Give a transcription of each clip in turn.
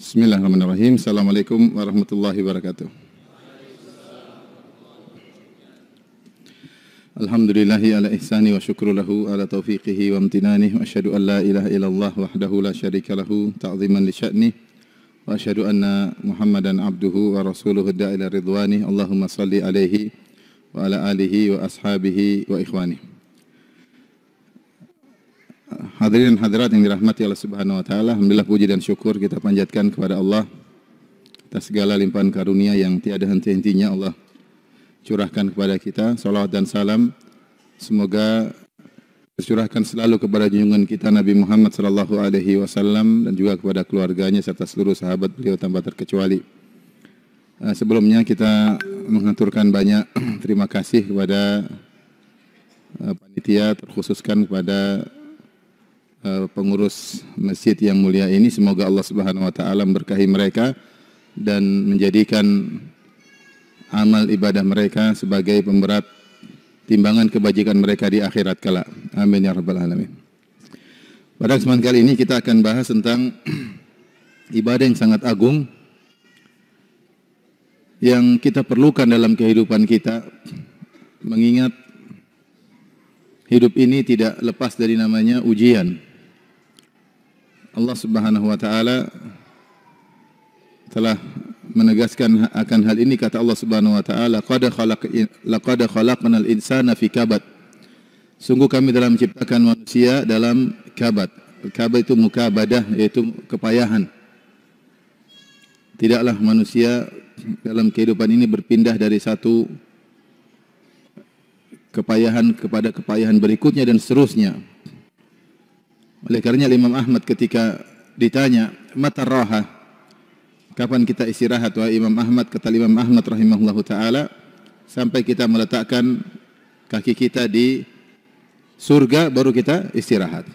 Bismillahirrahmanirrahim. Assalamualaikum warahmatullahi wabarakatuh. Alhamdulillahi ala ihsani wa syukru lahu ala taufiqihi wa amtinani wa asyhadu an la ilaha illallah wahdahu la syarika lahu ta'ziman li sya'ni wa asyhadu anna Muhammadan abduhu wa rasuluhu da'ila ridwani. Allahumma salli alaihi wa ala alihi wa ashabihi wa ikhwani. Hadirin hadirat yang dirahmati Allah Subhanahu wa taala, alhamdulillah puji dan syukur kita panjatkan kepada Allah atas segala limpahan karunia yang tiada henti-hentinya Allah curahkan kepada kita. Salawat dan salam semoga tercurahkan selalu kepada junjungan kita Nabi Muhammad sallallahu alaihi wasallam dan juga kepada keluarganya serta seluruh sahabat beliau tanpa terkecuali. Sebelumnya kita mengaturkan banyak terima kasih kepada panitia, terkhususkan kepada pengurus masjid yang mulia ini. Semoga Allah Subhanahu wa taala memberkahi mereka dan menjadikan amal ibadah mereka sebagai pemberat timbangan kebajikan mereka di akhirat kelak. Amin ya rabbal alamin. Pada kesempatan kali ini kita akan bahas tentang ibadah yang sangat agung yang kita perlukan dalam kehidupan kita, mengingat hidup ini tidak lepas dari namanya ujian. Allah Subhanahu wa taala telah menegaskan akan hal ini. Kata Allah Subhanahu wa taala, laqad khalaqnal insana fi kabad. Sungguh kami dalam menciptakan manusia dalam kabad. Kabad itu mukabadah, yaitu kepayahan. Tidaklah manusia dalam kehidupan ini berpindah dari satu kepayahan kepada kepayahan berikutnya dan seterusnya. Oleh karenanya Imam Ahmad ketika ditanya mata raha, kapan kita istirahat, wahai Imam Ahmad, kata Imam Ahmad rahimahullahu taala, sampai kita meletakkan kaki kita di surga baru kita istirahat.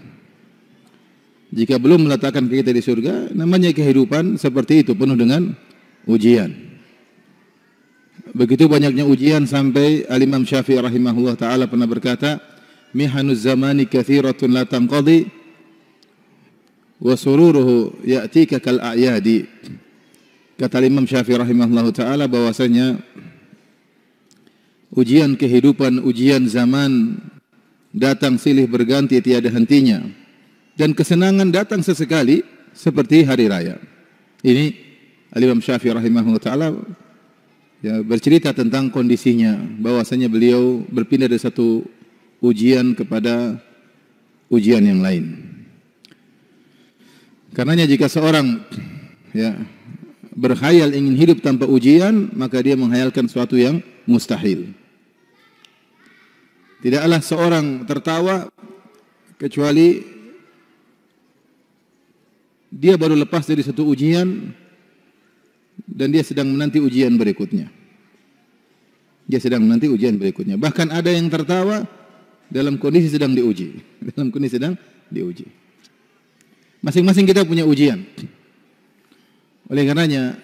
Jika belum meletakkan kaki kita di surga, namanya kehidupan seperti itu, penuh dengan ujian. Begitu banyaknya ujian sampai Al-Imam Syafi'i rahimahullah ta'ala pernah berkata, mihanuz zamani kathiratun la tanqadi wa sururuhu ya'tika kal a'yadi. Kata Imam Syafi'i rahimahullah ta'ala bahwasanya ujian kehidupan, ujian zaman datang silih berganti tiada hentinya, dan kesenangan datang sesekali seperti hari raya. Ini Al-Imam Syafi'i rahimahullah ta'ala ya, bercerita tentang kondisinya, bahwasanya beliau berpindah dari satu ujian kepada ujian yang lain. Karenanya jika seorang ya berkhayal ingin hidup tanpa ujian, maka dia menghayalkan sesuatu yang mustahil. Tidaklah seorang tertawa kecuali dia baru lepas dari satu ujian dan dia sedang menanti ujian berikutnya. Dia sedang menanti ujian berikutnya. Bahkan ada yang tertawa dalam kondisi sedang diuji. Dalam kondisi sedang diuji. Masing-masing kita punya ujian. Oleh karenanya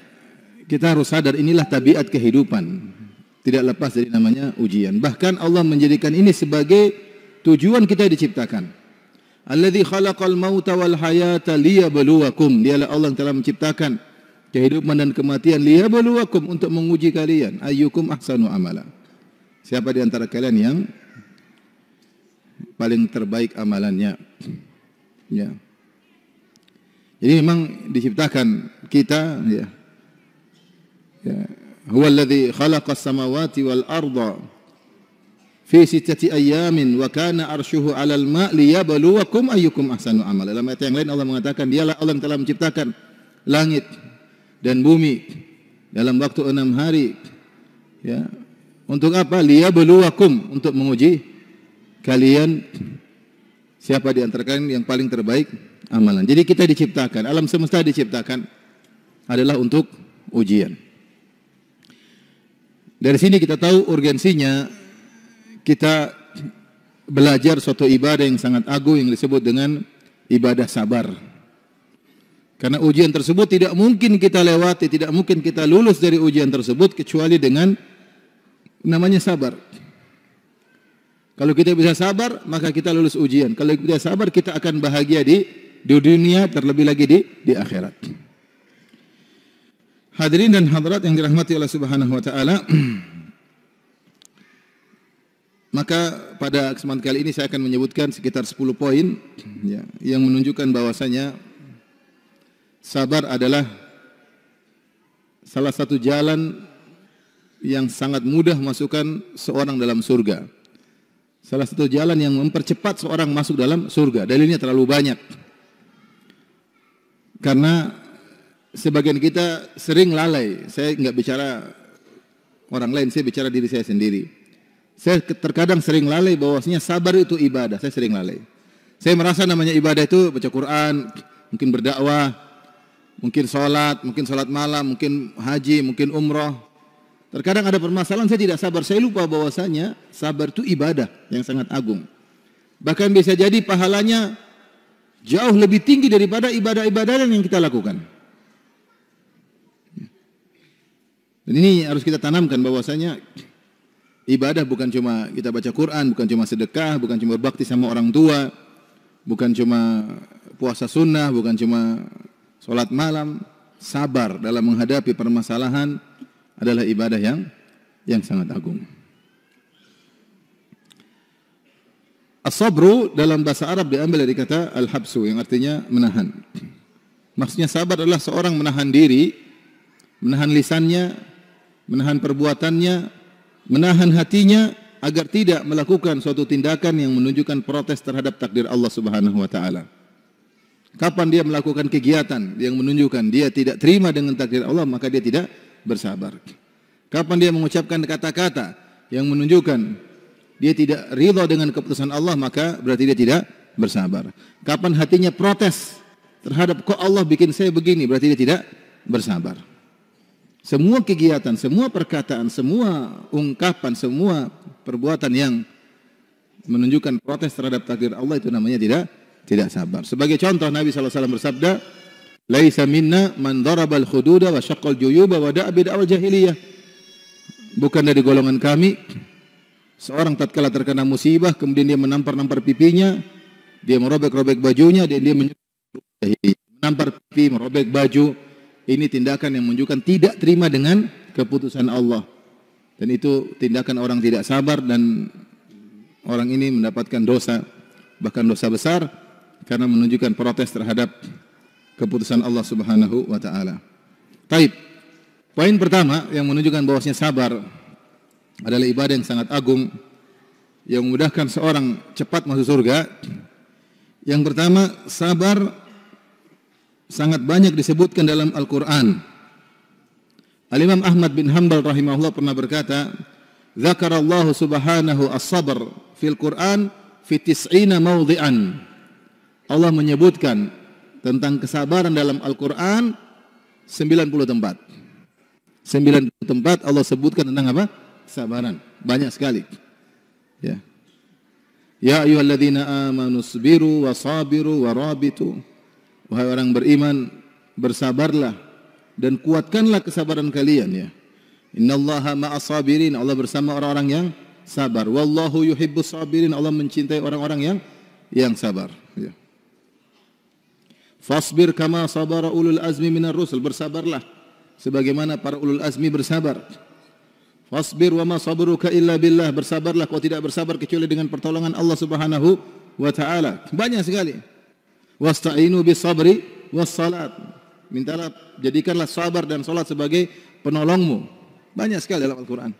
kita harus sadar inilah tabiat kehidupan. Tidak lepas dari namanya ujian. Bahkan Allah menjadikan ini sebagai tujuan kita diciptakan. Alladzi khalaqal mauta wal hayata liyabluwakum. Dialah Allah yang telah menciptakan kehidupan dan kematian liyabluwakum, untuk menguji kalian. Ayyukum ahsanu amala. Siapa di antara kalian yang paling terbaik amalannya? Ya. Jadi memang diciptakan kita ya. Ya. Huwa alladhi khalaqas samawati wal arda fi sittati ayamin wa kana arshuhu 'alal ma' liyabluwakum ayyukum ahsanu amala. Dalam ayat yang lain Allah mengatakan dialah Allah yang telah menciptakan langit dan bumi dalam waktu 6 hari. Ya. Untuk apa? Liyabluwakum, untuk menguji kalian siapa di antara kalian yang paling terbaik amalan. Jadi kita diciptakan, alam semesta diciptakan adalah untuk ujian. Dari sini kita tahu urgensinya kita belajar suatu ibadah yang sangat agung yang disebut dengan ibadah sabar. Karena ujian tersebut tidak mungkin kita lewati, tidak mungkin kita lulus dari ujian tersebut kecuali dengan namanya sabar. Kalau kita bisa sabar, maka kita lulus ujian. Kalau kita sabar, kita akan bahagia di dunia, terlebih lagi di akhirat. Hadirin dan hadirat yang dirahmati Allah Subhanahu wa taala. Maka pada kesempatan kali ini saya akan menyebutkan sekitar 10 poin ya, yang menunjukkan bahwasanya sabar adalah salah satu jalan yang sangat mudah masukkan seorang dalam surga. Salah satu jalan yang mempercepat seorang masuk dalam surga. Dalilnya terlalu banyak. Karena sebagian kita sering lalai. Saya enggak bicara orang lain, saya bicara diri saya sendiri. Saya terkadang sering lalai bahwasanya sabar itu ibadah. Saya sering lalai. Saya merasa namanya ibadah itu baca Quran, mungkin berdakwah, mungkin sholat malam, mungkin haji, mungkin umrah. Terkadang ada permasalahan saya tidak sabar. Saya lupa bahwasanya sabar itu ibadah yang sangat agung. Bahkan bisa jadi pahalanya jauh lebih tinggi daripada ibadah-ibadah yang kita lakukan. Dan ini harus kita tanamkan bahwasanya ibadah bukan cuma kita baca Quran, bukan cuma sedekah, bukan cuma berbakti sama orang tua, bukan cuma puasa sunnah, bukan cuma sholat malam. Sabar dalam menghadapi permasalahan adalah ibadah yang sangat agung. As-sabru dalam bahasa Arab diambil dari kata al-habsu yang artinya menahan. Maksudnya sabar adalah seorang menahan diri, menahan lisannya, menahan perbuatannya, menahan hatinya agar tidak melakukan suatu tindakan yang menunjukkan protes terhadap takdir Allah Subhanahu wa taala. Kapan dia melakukan kegiatan yang menunjukkan dia tidak terima dengan takdir Allah, maka dia tidak bersabar. Kapan dia mengucapkan kata-kata yang menunjukkan dia tidak ridha dengan keputusan Allah, maka berarti dia tidak bersabar. Kapan hatinya protes terhadap kok Allah bikin saya begini, berarti dia tidak bersabar. Semua kegiatan, semua perkataan, semua ungkapan, semua perbuatan yang menunjukkan protes terhadap takdir Allah itu namanya tidak sabar. Sebagai contoh Nabi SAW bersabda, "Laisa minna man darabal khududa wa syaqqal juyuba wa da'a bid'awal jahiliyah." Bukan dari golongan kami seorang tatkala terkena musibah kemudian dia menampar-nampar pipinya, dia merobek-robek bajunya, dia menampar pipi, merobek baju. Ini tindakan yang menunjukkan tidak terima dengan keputusan Allah. Dan itu tindakan orang tidak sabar dan orang ini mendapatkan dosa, bahkan dosa besar karena menunjukkan protes terhadap keputusan Allah Subhanahu wa taala. Taib. Poin pertama yang menunjukkan bahwasanya sabar adalah ibadah yang sangat agung yang memudahkan seorang cepat masuk surga. Yang pertama, sabar sangat banyak disebutkan dalam Al-Quran. Al-Imam Ahmad bin Hanbal rahimahullah pernah berkata, "Dzakarallahu subhanahu as-sabr fil Quran fi tis'ina mawdhi'an." Allah menyebutkan tentang kesabaran dalam Al-Quran 90 tempat. 90 tempat Allah sebutkan tentang apa? Kesabaran. Banyak sekali. Ya. Ya ayyuhalladzina amanu sabiru wa sabiru wa rabitu. Wahai orang beriman, bersabarlah dan kuatkanlah kesabaran kalian ya. Innallaha ma'as sabirin, Allah bersama orang-orang yang sabar. Wallahu yuhibbus sabirin, Allah mencintai orang-orang yang sabar ya. Fasbir kama sabara ulul azmi minar rusul, bersabarlah sebagaimana para ulul azmi bersabar. Fasbir wa ma sabruka illa billah, bersabarlah kau tidak bersabar kecuali dengan pertolongan Allah Subhanahu wa taala. Banyak sekali. Wasta'inu bis sabri was salat. Mintalah, jadikanlah sabar dan salat sebagai penolongmu. Banyak sekali dalam Al-Quran.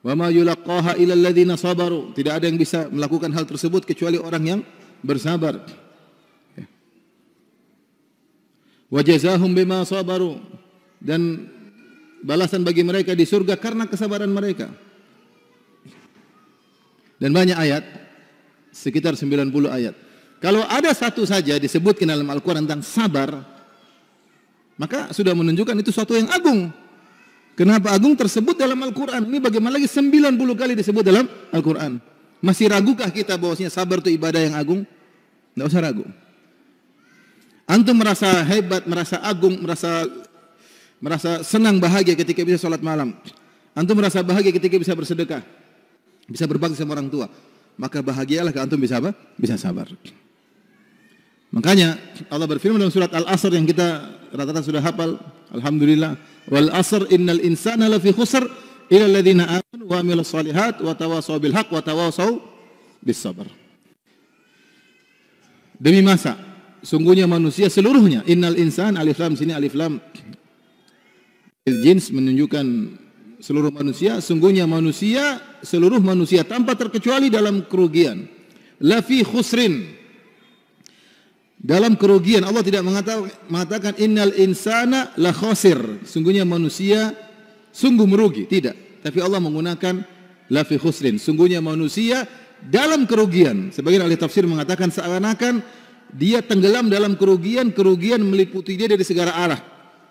Wa ma yulaqqaha illa alladziina sabaru. Tidak ada yang bisa melakukan hal tersebut kecuali orang yang bersabar. Wa jazaahum bima sabaru. Dan balasan bagi mereka di surga karena kesabaran mereka. Dan banyak ayat, sekitar 90 ayat. Kalau ada satu saja disebutkan dalam Al-Quran tentang sabar, maka sudah menunjukkan itu suatu yang agung. Kenapa agung tersebut dalam Al-Quran? Ini bagaimana lagi 90 kali disebut dalam Al-Quran. Masih ragukah kita bahwasanya sabar itu ibadah yang agung? Tidak usah ragu. Antum merasa hebat, merasa agung, merasa senang bahagia ketika bisa sholat malam. Antum merasa bahagia ketika bisa bersedekah, bisa berbakti sama orang tua. Maka bahagialah kalau antum bisa apa? Bisa sabar. Makanya Allah berfirman dalam surat Al-Asr yang kita rata-rata sudah hafal. Alhamdulillah. Wal asr innal insana lafi khusr illa alladziina aamanu wa 'amilus shalihat wa tawashaw bil haqq wa tawashaw bis sabr. Demi masa, sungguhnya manusia seluruhnya. Innal insan, alif lam sini alif lam jins menunjukkan seluruh manusia. Sungguhnya manusia, seluruh manusia tanpa terkecuali dalam kerugian. Lafi khusrin, dalam kerugian. Allah tidak mengatakan innal insana la khasir, sungguhnya manusia sungguh merugi, tidak. Tapi Allah menggunakan lafi khusrin, sungguhnya manusia dalam kerugian. Sebagian ahli tafsir mengatakan seakan-akan dia tenggelam dalam kerugian, kerugian meliputi dia dari segala arah.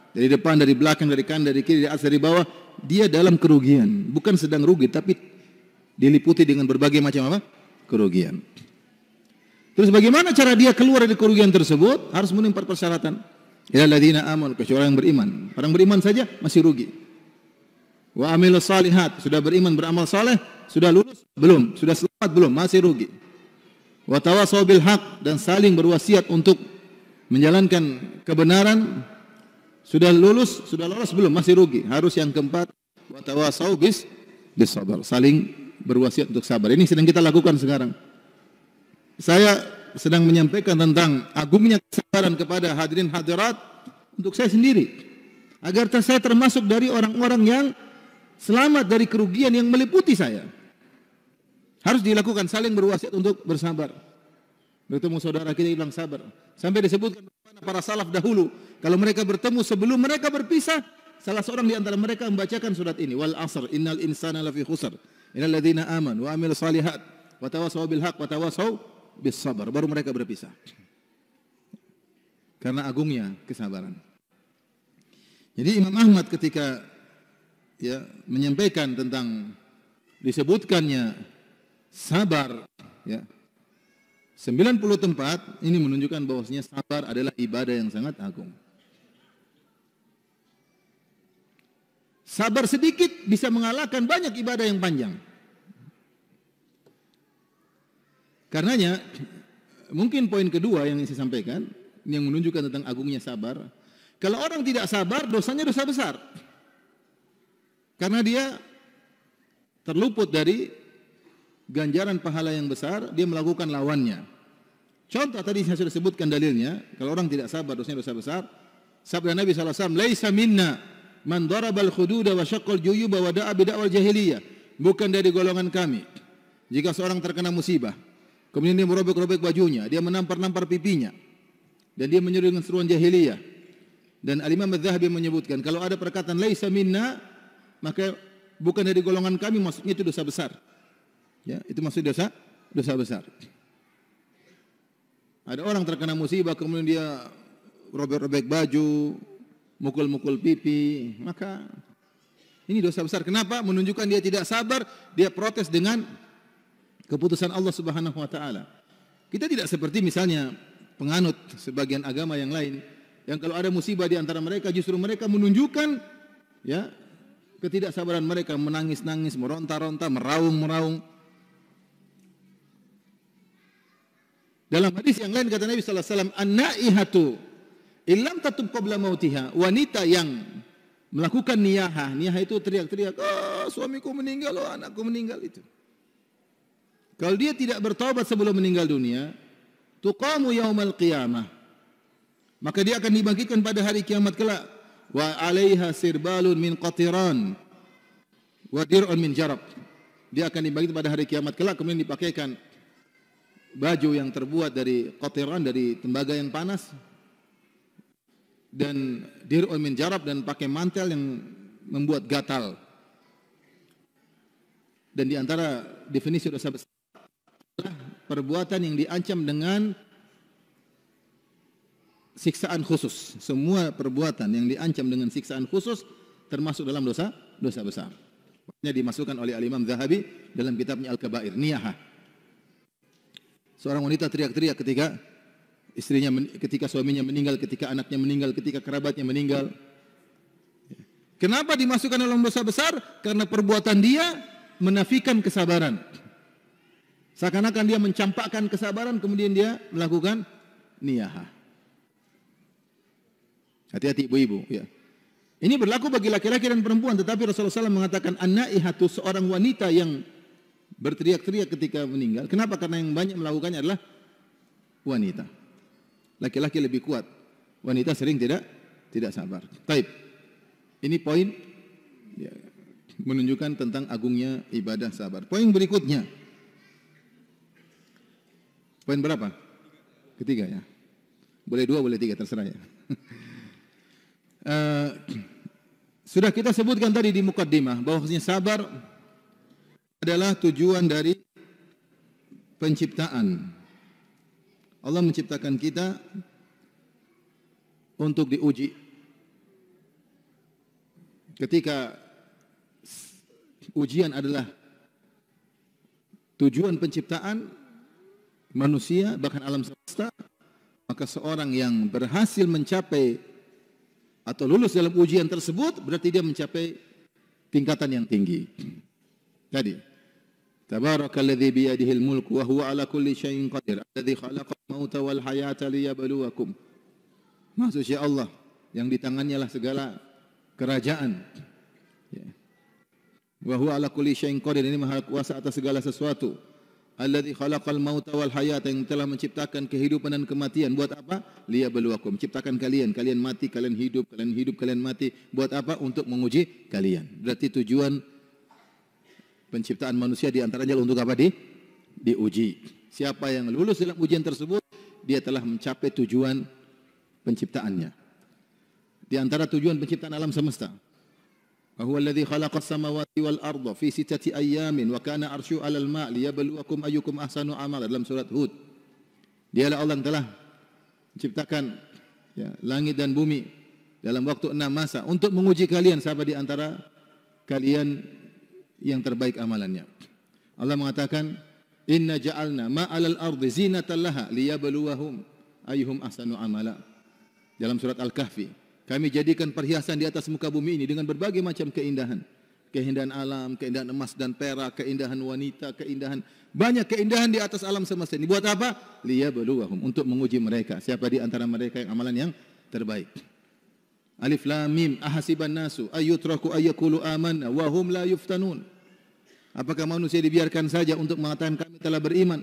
Dari depan, dari belakang, dari kanan, dari kiri, dari atas, dari bawah. Dia dalam kerugian, bukan sedang rugi, tapi diliputi dengan berbagai macam apa? Kerugian. Terus bagaimana cara dia keluar dari kerugian tersebut? Harus memenuhi 4 persyaratan. Illal ladzina amanu, kecuali orang beriman. Orang beriman saja masih rugi. Wa amilus shalihat, sudah beriman beramal saleh, sudah lulus belum? Sudah selamat belum? Masih rugi. Wa tawashaw bil haqq, dan saling berwasiat untuk menjalankan kebenaran, sudah lulus, sudah lolos belum? Masih rugi. Harus yang keempat, wa tawashaw bis sabr, saling berwasiat untuk sabar. Ini sedang kita lakukan sekarang. Saya sedang menyampaikan tentang agungnya kesabaran kepada hadirin hadirat untuk saya sendiri, agar saya termasuk dari orang-orang yang selamat dari kerugian yang meliputi saya. Harus dilakukan, saling berwasiat untuk bersabar. Bertemu saudara kita bilang sabar. Sampai disebutkan para salaf dahulu, kalau mereka bertemu sebelum mereka berpisah, salah seorang di antara mereka membacakan surat ini, wal asr innal insana lafi khusr illal ladzina amanu wa 'amilus shalihat wa tawashaw bil haqq wa tawashaw bis sabr. Baru mereka berpisah. Karena agungnya kesabaran. Jadi Imam Ahmad ketika menyampaikan tentang disebutkannya sabar 90 tempat, ini menunjukkan bahwasanya sabar adalah ibadah yang sangat agung. Sabar sedikit bisa mengalahkan banyak ibadah yang panjang. Karenanya, mungkin poin kedua yang saya sampaikan, yang menunjukkan tentang agungnya sabar. Kalau orang tidak sabar, dosanya dosa besar. Karena dia terluput dari ganjaran pahala yang besar, dia melakukan lawannya. Contoh tadi saya sudah sebutkan dalilnya, kalau orang tidak sabar, dosanya dosa besar. Sabda Nabi SAW, "Laisa minna man darabal khududa wa syaqqal juyuba wa da'a bid'awal jahiliyah." Bukan dari golongan kami. Jika seorang terkena musibah, kemudian dia merobek-robek bajunya, dia menampar-nampar pipinya, dan dia menyeru dengan seruan jahiliyah. Dan Al-Imam Az-Zahabi menyebutkan, kalau ada perkataan laisa minna, maka bukan dari golongan kami, maksudnya itu dosa besar. Ya, itu maksud dosa besar. Ada orang terkena musibah, kemudian dia robek-robek baju, mukul-mukul pipi, maka ini dosa besar. Kenapa? Menunjukkan dia tidak sabar, dia protes dengan keputusan Allah Subhanahu wa taala. Kita tidak seperti misalnya penganut sebagian agama yang lain, yang kalau ada musibah di antara mereka, justru mereka menunjukkan ketidaksabaran mereka, menangis-nangis, meronta-ronta, meraung-meraung. Dalam hadis yang lain kata Nabi sallallahu alaihi wasallam, "An-naihatu illam tatub qabla mautiha." Wanita yang melakukan niyahah, niyahah itu teriak-teriak, suamiku meninggal, anakku meninggal, itu. Kalau dia tidak bertaubat sebelum meninggal dunia, tuqamu yaumal qiyamah, maka dia akan dibangkitkan pada hari kiamat kelak. Wa 'alaiha sirbalun min qatiran wa dir'un min jarab. Dia akan dibangkitkan pada hari kiamat kelak, kemudian dipakaikan baju yang terbuat dari qatiran, dari tembaga yang panas, dan dir'un min jarab, dan pakai mantel yang membuat gatal. Dan di antara definisi dosa besar adalah perbuatan yang diancam dengan siksaan khusus. Semua perbuatan yang diancam dengan siksaan khusus termasuk dalam dosa besar. Makanya dimasukkan oleh Al-Imam Zahabi dalam kitabnya Al-Kabair, niyahah. Seorang wanita teriak-teriak ketika suaminya meninggal, ketika anaknya meninggal, ketika kerabatnya meninggal. Kenapa dimasukkan dalam dosa besar? Karena perbuatan dia menafikan kesabaran. Seakan-akan dia mencampakkan kesabaran, kemudian dia melakukan niyahah. Hati-hati ibu-ibu, ya. Ini berlaku bagi laki-laki dan perempuan, tetapi Rasulullah SAW mengatakan an-naihatu, seorang wanita yang berteriak-teriak ketika meninggal. Kenapa? Karena yang banyak melakukannya adalah wanita. Laki-laki lebih kuat, wanita sering tidak sabar. Taib. Ini poin ya, menunjukkan tentang agungnya ibadah sabar. Poin berikutnya. Poin berapa? Ketiga ya. Boleh dua, boleh tiga, terserah ya. Sudah kita sebutkan tadi di mukaddimah bahwasanya sabar adalah tujuan dari penciptaan. Allah menciptakan kita untuk diuji. Ketika ujian adalah tujuan penciptaan manusia bahkan alam semesta, maka seorang yang berhasil mencapai atau lulus dalam ujian tersebut berarti dia mencapai tingkatan yang tinggi. Tadi, Tabarakalladzi biyadihil mulku wa huwa ala kulli syai'in qadir, alladzi khalaqal mauta wal hayata liyabluwakum. Maksudnya Allah yang di tangannya lah segala kerajaan. Ya. Wa huwa ala kulli syai'in qadir, ini maha kuasa atas segala sesuatu. Alladzi khalaqal mauta wal hayata, yang telah menciptakan kehidupan dan kematian. Buat apa? Liyabluwakum, ciptakan kalian, kalian mati, kalian hidup, kalian mati. Buat apa? Untuk menguji kalian. Berarti tujuan penciptaan manusia di antaranya untuk apa? Diuji. Siapa yang lulus dalam ujian tersebut, dia telah mencapai tujuan penciptaannya. Di antara tujuan penciptaan alam semesta, وهو الذي خلق السماوات والأرض في 6 أيام وكان عرشه على الماء ليبلوكم أيكم أحسن عملا, dalam surat Hud. Dialah Allah yang telah menciptakan ya, langit dan bumi dalam waktu 6 masa untuk menguji kalian siapa di antara kalian yang terbaik amalannya. Allah mengatakan, inna ja'alna ma'alal ardi zinatan laha liyabluwahum ayyuhum ahsanu amala. Dalam surat Al-Kahfi, kami jadikan perhiasan di atas muka bumi ini dengan berbagai macam keindahan. Keindahan alam, keindahan emas dan perak, keindahan wanita, keindahan, banyak keindahan di atas alam semesta ini. Buat apa? Liyabluwahum, untuk menguji mereka. Siapa di antara mereka yang amalan yang terbaik. Alif Lam Mim, ahasiban nasu ayyutraku ayyakulu amanna wa hum la yuftanun. Apakah manusia dibiarkan saja untuk mengatakan kami telah beriman,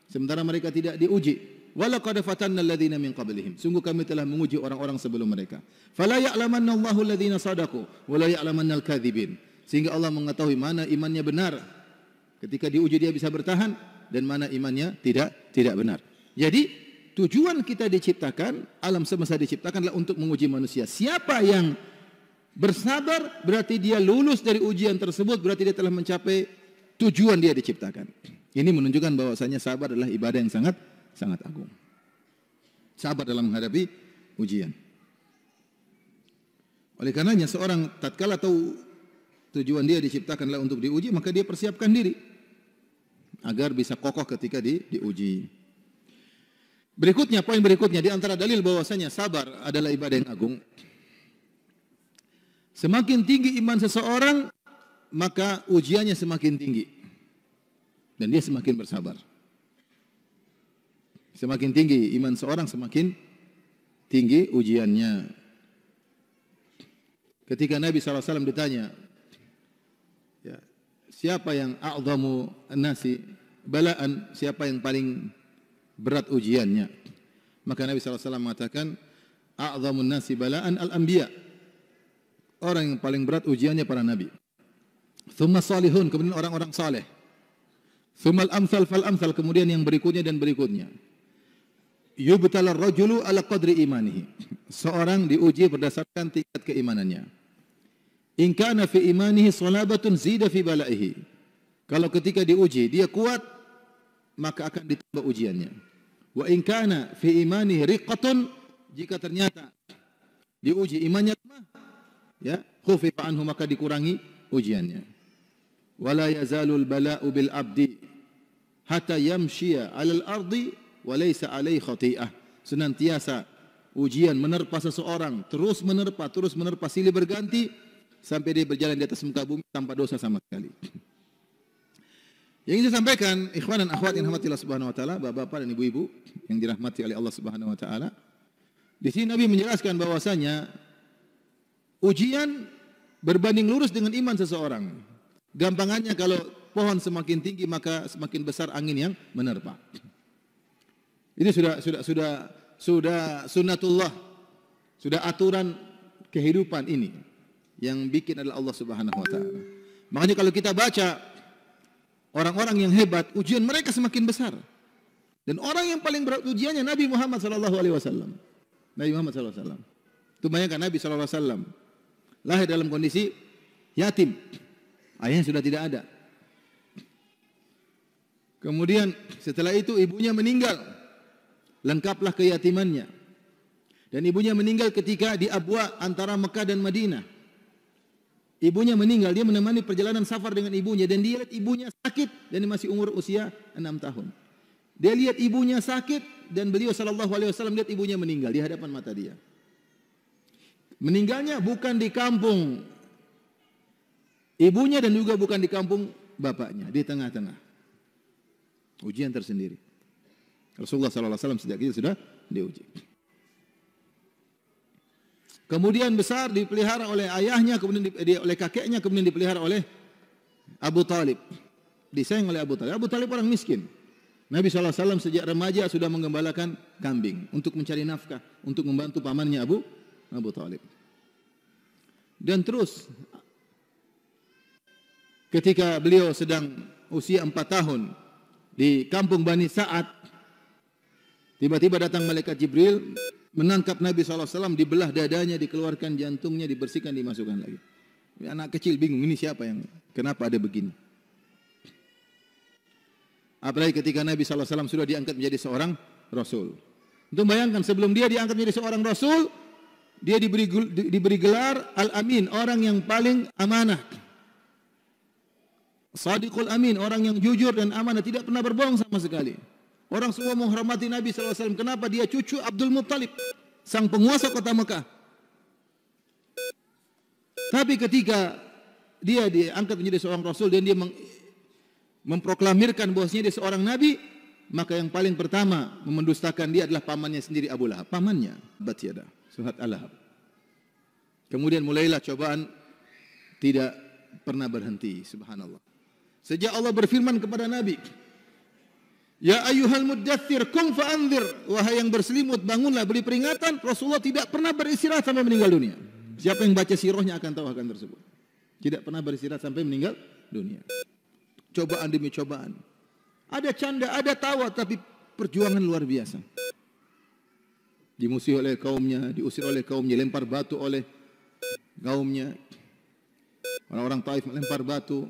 sementara mereka tidak diuji? Walaqad fatanna alladziina min qablihim, sungguh kami telah menguji orang-orang sebelum mereka. Fala ya'lamanna Allahu alladziina shadaqu wa la ya'lamanna al-kadzibin, sehingga Allah mengetahui mana imannya benar. Ketika diuji dia bisa bertahan, dan mana imannya tidak benar. Jadi tujuan kita diciptakan, alam semesta diciptakanlah untuk menguji manusia. Siapa yang bersabar berarti dia lulus dari ujian tersebut, berarti dia telah mencapai tujuan dia diciptakan. Ini menunjukkan bahwasanya sabar adalah ibadah yang sangat agung. Sabar dalam menghadapi ujian. Oleh karenanya seorang tatkala tahu tujuan dia diciptakanlah untuk diuji, maka dia persiapkan diri agar bisa kokoh ketika diuji. Berikutnya, poin berikutnya, di antara dalil bahwasanya sabar adalah ibadah yang agung. Semakin tinggi iman seseorang, maka ujiannya semakin tinggi dan dia semakin bersabar. Semakin tinggi iman seorang, semakin tinggi ujiannya. Ketika Nabi SAW ditanya, ya, siapa yang a'zamu an-nasi balaan, siapa yang paling berat ujiannya, maka Nabi SAW mengatakan, a'zamun nasi balaan al-anbiya, orang yang paling berat ujiannya para nabi. Thumma salihun, kemudian orang-orang saleh. Thumma al-amthal fal-amthal, kemudian yang berikutnya dan berikutnya. Yubtalar rajulu ala qadri imanihi, seorang diuji berdasarkan tingkat keimanannya. In kana fi imanihi salabatun zida fi balaihi, kalau ketika diuji dia kuat, maka akan ditambah ujiannya. Wa in kana fi imanihi riqatun, jika ternyata diuji imannya lemah, ya, khufifa anhu, maka dikurangi ujiannya. Wala yazalul bala'u bil abdi hatta yamshiya 'alal ardi wa laysa 'alaihi khati'ah. Senantiasa ujian menerpa seseorang, terus menerpa, silih berganti sampai dia berjalan di atas muka bumi tanpa dosa sama sekali. Yang ingin saya sampaikan, ikhwan dan akhwat yang dirahmati Allah Subhanahu wa taala, bapak-bapak dan ibu-ibu yang dirahmati oleh Allah Subhanahu wa taala, Di sini Nabi menjelaskan bahwasanya ujian berbanding lurus dengan iman seseorang. Gampangannya kalau pohon semakin tinggi maka semakin besar angin yang menerpa. Ini sudah sunnatullah, sudah aturan kehidupan ini yang bikin adalah Allah Subhanahu wa taala. Makanya kalau kita baca orang-orang yang hebat, ujian mereka semakin besar. Dan orang yang paling berat ujiannya Nabi Muhammad sallallahu alaihi wasallam. Nabi Muhammad sallallahu alaihi wasallam. Itu bayangkan Nabi sallallahu alaihi wasallam lahir dalam kondisi yatim. Ayahnya sudah tidak ada. Kemudian setelah itu ibunya meninggal. Lengkaplah keyatimannya. Dan ibunya meninggal ketika di Abwa antara Mekah dan Madinah. Ibunya meninggal, dia menemani perjalanan safar dengan ibunya dan dia lihat ibunya sakit dan masih umur usia 6 tahun. Dia lihat ibunya sakit dan beliau sallallahu alaihi wasallam lihat ibunya meninggal di hadapan mata dia. Meninggalnya bukan di kampung ibunya dan juga bukan di kampung bapaknya, di tengah-tengah. Ujian tersendiri. Rasulullah sallallahu alaihi wasallam sejak itu sudah diuji. Kemudian besar dipelihara oleh ayahnya, kemudian oleh kakeknya, kemudian dipelihara oleh Abu Talib. Disayang oleh Abu Talib. Abu Talib orang miskin. Nabi SAW sejak remaja sudah menggembalakan kambing untuk mencari nafkah, untuk membantu pamannya Abu Talib. Dan terus ketika beliau sedang usia 4 tahun di kampung Bani Sa'ad, tiba-tiba datang malaikat Jibril menangkap Nabi SAW, dibelah dadanya, dikeluarkan jantungnya, dibersihkan, dimasukkan lagi. Anak kecil bingung, ini siapa yang, kenapa ada begini? Apalagi ketika Nabi SAW sudah diangkat menjadi seorang Rasul. Untuk bayangkan sebelum dia diangkat menjadi seorang Rasul, dia diberi gelar Al-Amin, orang yang paling amanah. Sadiqul Amin, orang yang jujur dan amanah, tidak pernah berbohong sama sekali. Orang semua menghormati Nabi SAW. Kenapa? Dia cucu Abdul Muttalib, sang penguasa kota Mekah. Tapi ketika dia diangkat menjadi seorang Rasul dan dia memproklamirkan bahwasanya dia seorang Nabi, maka yang paling pertama mendustakan dia adalah pamannya sendiri, Abu Lahab. Pamannya, Batyada, Suhat Al-Lahab. Kemudian mulailah cobaan tidak pernah berhenti. Subhanallah. Sejak Allah berfirman kepada Nabi, Ya ayyuhal muddathir kum fa'anzir, wahai yang berselimut bangunlah, beri peringatan. Rasulullah tidak pernah beristirahat sampai meninggal dunia. Siapa yang baca sirahnya akan tahu akan tersebut. Tidak pernah beristirahat sampai meninggal dunia. Cobaan demi cobaan. Ada canda, ada tawa, tapi perjuangan luar biasa. Dimusuhi oleh kaumnya, diusir oleh kaumnya, lempar batu oleh kaumnya. Orang-orang Taif melempar batu.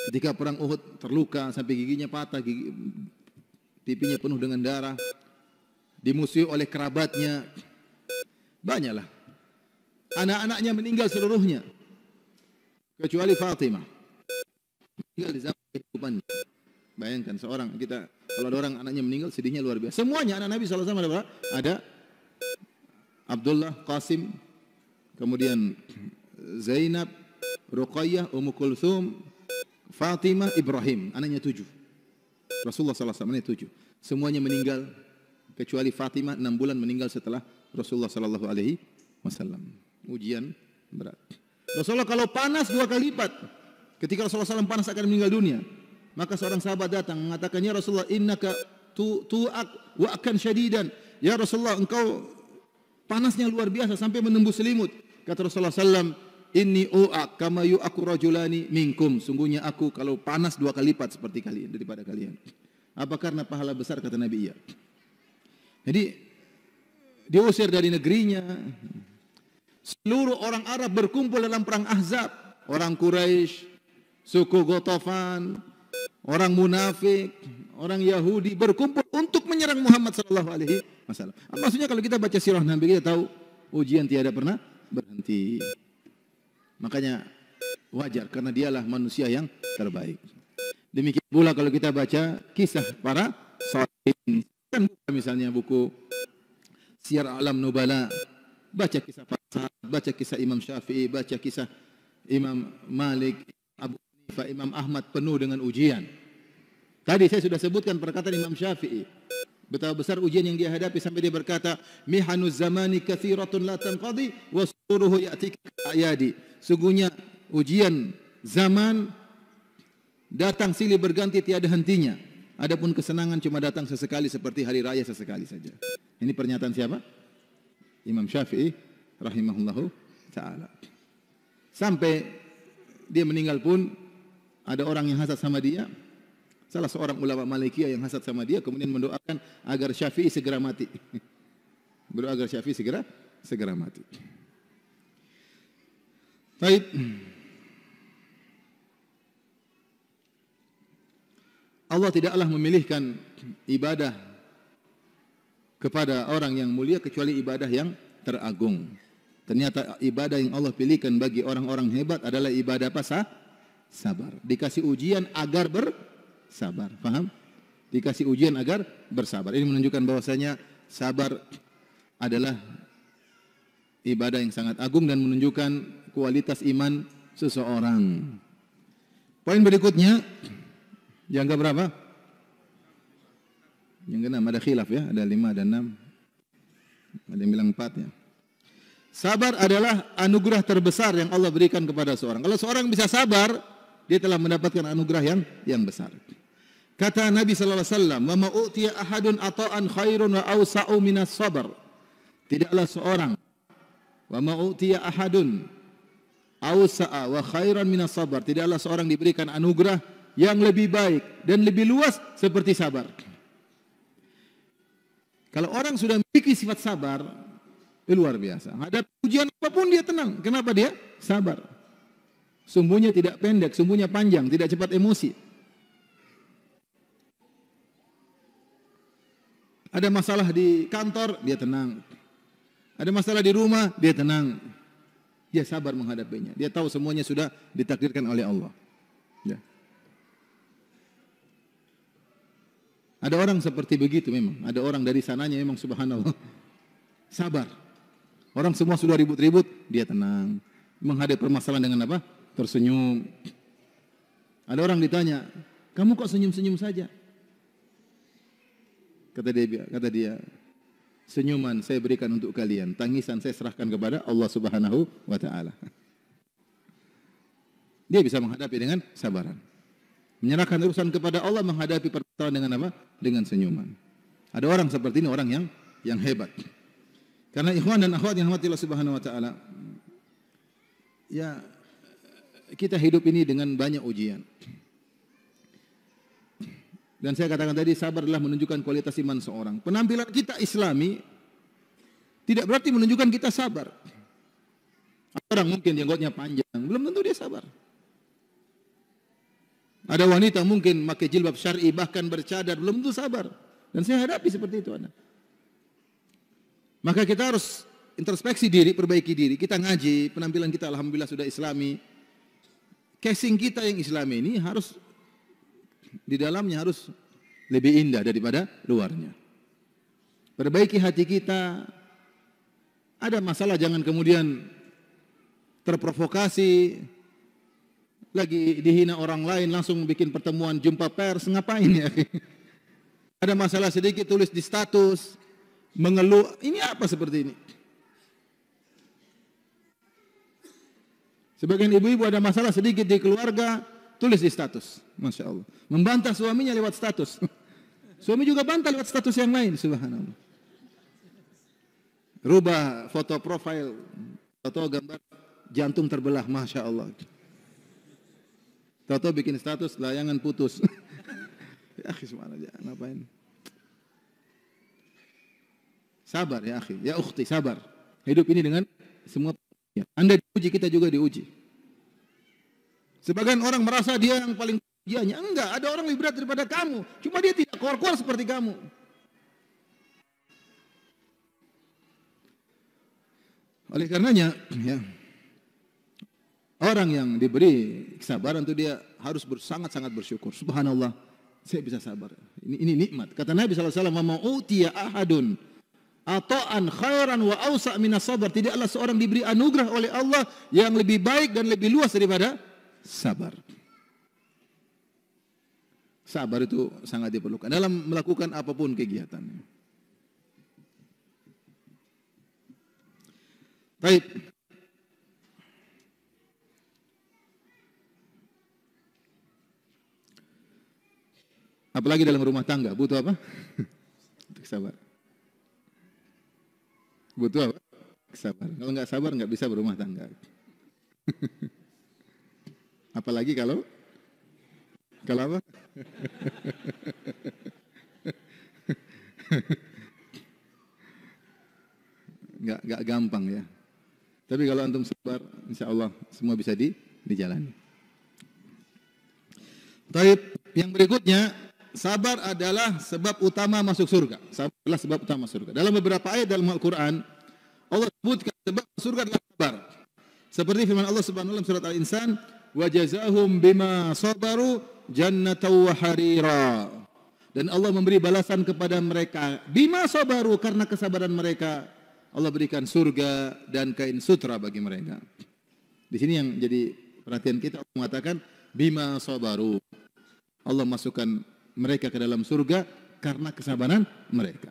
Ketika perang Uhud terluka sampai giginya patah, pipinya penuh dengan darah, dimusuhi oleh kerabatnya, banyaklah. Anak-anaknya meninggal seluruhnya, kecuali Fatimah. Meninggal di zaman kehidupannya. Bayangkan seorang kita, kalau ada orang anaknya meninggal, sedihnya luar biasa. Semuanya anak Nabi SAW ada Abdullah, Qasim, kemudian Zainab, Ruqayyah, Ummu Kulthum, Fatimah, Ibrahim, anaknya 7. Rasulullah SAW anaknya 7. Semuanya meninggal kecuali Fatimah 6 bulan meninggal setelah Rasulullah SAW. Ujian berat. Rasulullah kalau panas 2 kali lipat. Ketika Rasulullah SAW panas akan meninggal dunia, maka seorang sahabat datang mengatakan, Ya Rasulullah, innaka tu'ak wa akan syadidan. Ya Rasulullah, engkau panasnya luar biasa sampai menembus selimut. Kata Rasulullah SAW, Inni u'ak kama yu'aku rajulani minkum. Sungguhnya aku kalau panas 2 kali lipat seperti kalian, daripada kalian. Apa karena pahala besar? Kata Nabi, iya. Jadi diusir dari negerinya. Seluruh orang Arab berkumpul dalam perang Ahzab. Orang Quraisy, suku Ghatafan, orang munafik, orang Yahudi berkumpul untuk menyerang Muhammad SAW. Maksudnya kalau kita baca sirah Nabi, kita tahu ujian tiada pernah berhenti. Makanya wajar karena dialah manusia yang terbaik. Demikian pula kalau kita baca kisah para salihin, kan misalnya buku Syiar A'lam Nubala, baca kisah para sahabat, baca kisah Imam Syafi'i, baca kisah Imam Malik, Abu Hanifah, Imam Ahmad, penuh dengan ujian. Tadi saya sudah sebutkan perkataan Imam Syafi'i. Betapa besar ujian yang dia hadapi sampai dia berkata, "Mihanuz zamani katsiratun la tanqadi wa suruhu ya'tika ayadi." Sungguhnya ujian zaman datang silih berganti tiada hentinya. Adapun kesenangan cuma datang sesekali seperti hari raya sesekali saja. Ini pernyataan siapa? Imam Syafi'i rahimahullahu taala. Sampai dia meninggal pun ada orang yang hasad sama dia. Salah seorang ulama Malikiyah yang hasad sama dia kemudian mendoakan agar Syafi'i segera mati. Berdoa agar Syafi'i segera mati. Baik. Allah tidaklah memilihkan ibadah kepada orang yang mulia kecuali ibadah yang teragung. Ternyata ibadah yang Allah pilihkan bagi orang-orang hebat adalah ibadah apa? Sabar. Dikasih ujian agar bersabar. Paham? Dikasih ujian agar bersabar. Ini menunjukkan bahwasanya sabar adalah ibadah yang sangat agung dan menunjukkan kualitas iman seseorang. Poin berikutnya, yang keberapa? Yang keenam, ada khilaf ya, ada 5, ada 6. Ada yang bilang 4 ya. Sabar adalah anugerah terbesar yang Allah berikan kepada seorang. Kalau seorang bisa sabar, dia telah mendapatkan anugerah yang besar. Kata Nabi sallallahu alaihi wasallam, "Wa ma utiya ahadun ata'an khairun wa awsa'u minas sabar." Tidaklah seorang wa ma utiya ahadun awsa'a wa khairan minas sabar. Tidaklah seorang diberikan anugerah yang lebih baik dan lebih luas seperti sabar. Kalau orang sudah memiliki sifat sabar, luar biasa. Hadapi ujian apapun dia tenang. Kenapa dia? Sabar. Sumbunya tidak pendek, sumbunya panjang, tidak cepat emosi. Ada masalah di kantor, dia tenang. Ada masalah di rumah, dia tenang. Dia sabar menghadapinya. Dia tahu semuanya sudah ditakdirkan oleh Allah. Ya. Ada orang seperti begitu memang. Ada orang dari sananya memang subhanallah. Sabar. Orang semua sudah ribut-ribut, dia tenang. Menghadapi permasalahan dengan apa? Tersenyum. Ada orang ditanya, "Kamu kok senyum-senyum saja?" Kata dia, "Senyuman saya berikan untuk kalian, tangisan saya serahkan kepada Allah Subhanahu wa taala." Dia bisa menghadapi dengan sabaran. Menyerahkan urusan kepada Allah, menghadapi permasalahan dengan apa? Dengan senyuman. Ada orang seperti ini, orang yang hebat. Karena ikhwan dan akhwat yang rahmati Allah Subhanahu wa taala, ya kita hidup ini dengan banyak ujian. Dan saya katakan tadi, sabar adalah menunjukkan kualitas iman seorang. Penampilan kita Islami tidak berarti menunjukkan kita sabar. Orang mungkin jenggotnya panjang, belum tentu dia sabar. Ada wanita mungkin pakai jilbab syar'i bahkan bercadar, belum tentu sabar. Dan saya hadapi seperti itu ada. Maka kita harus introspeksi diri, perbaiki diri. Kita ngaji, penampilan kita alhamdulillah sudah Islami. Casing kita yang Islami ini harus di dalamnya harus lebih indah daripada luarnya. Perbaiki hati kita. Ada masalah jangan kemudian terprovokasi. Lagi dihina orang lain langsung bikin pertemuan jumpa pers, ngapain ya? Ada masalah sedikit tulis di status. Mengeluh, ini apa seperti ini? Sebagian ibu-ibu ada masalah sedikit di keluarga, tulis di status. Masya Allah. Membantah suaminya lewat status. Suami juga bantah lewat status yang lain. Subhanallah. Rubah foto profil, foto gambar jantung terbelah. Masya Allah. Toto bikin status, layangan putus. Ya akhi, subhanallah. Ngapain? Sabar ya akhi, ya ukhti, sabar. Hidup ini dengan semua ya. Anda diuji, kita juga diuji. Sebagian orang merasa dia yang paling ujiannya. Enggak, ada orang lebih berat daripada kamu. Cuma dia tidak keluar-keluar seperti kamu. Oleh karenanya, ya, orang yang diberi kesabaran itu dia harus sangat-sangat bersyukur. Subhanallah, saya bisa sabar. Ini nikmat. Kata Nabi SAW, "Ma utiya ahadun ata'an khairan wa awsa' minas sabar." Tidaklah seorang diberi anugerah oleh Allah yang lebih baik dan lebih luas daripada sabar. Sabar itu sangat diperlukan dalam melakukan apapun kegiatannya. Baik. Apalagi dalam rumah tangga, butuh apa? Untuk sabar. Butuh apa? Sabar. Kalau nggak sabar nggak bisa berumah tangga. Apalagi kalau apa? Nggak gampang ya. Tapi kalau antum sabar, insya Allah semua bisa dijalani. Taib, yang berikutnya, sabar adalah sebab utama masuk surga. Sabar adalah sebab utama surga. Dalam beberapa ayat dalam Al-Quran, Allah sebutkan sebab surga adalah sabar. Seperti firman Allah Subhanahu wa taala surat Al-Insan, wa jazahum bima sabaru jannatan wa harira. Dan Allah memberi balasan kepada mereka bima sabaru, karena kesabaran mereka Allah berikan surga dan kain sutra bagi mereka. Di sini yang jadi perhatian kita, Allah mengatakan bima sabaru. Allah masukkan mereka ke dalam surga karena kesabaran mereka.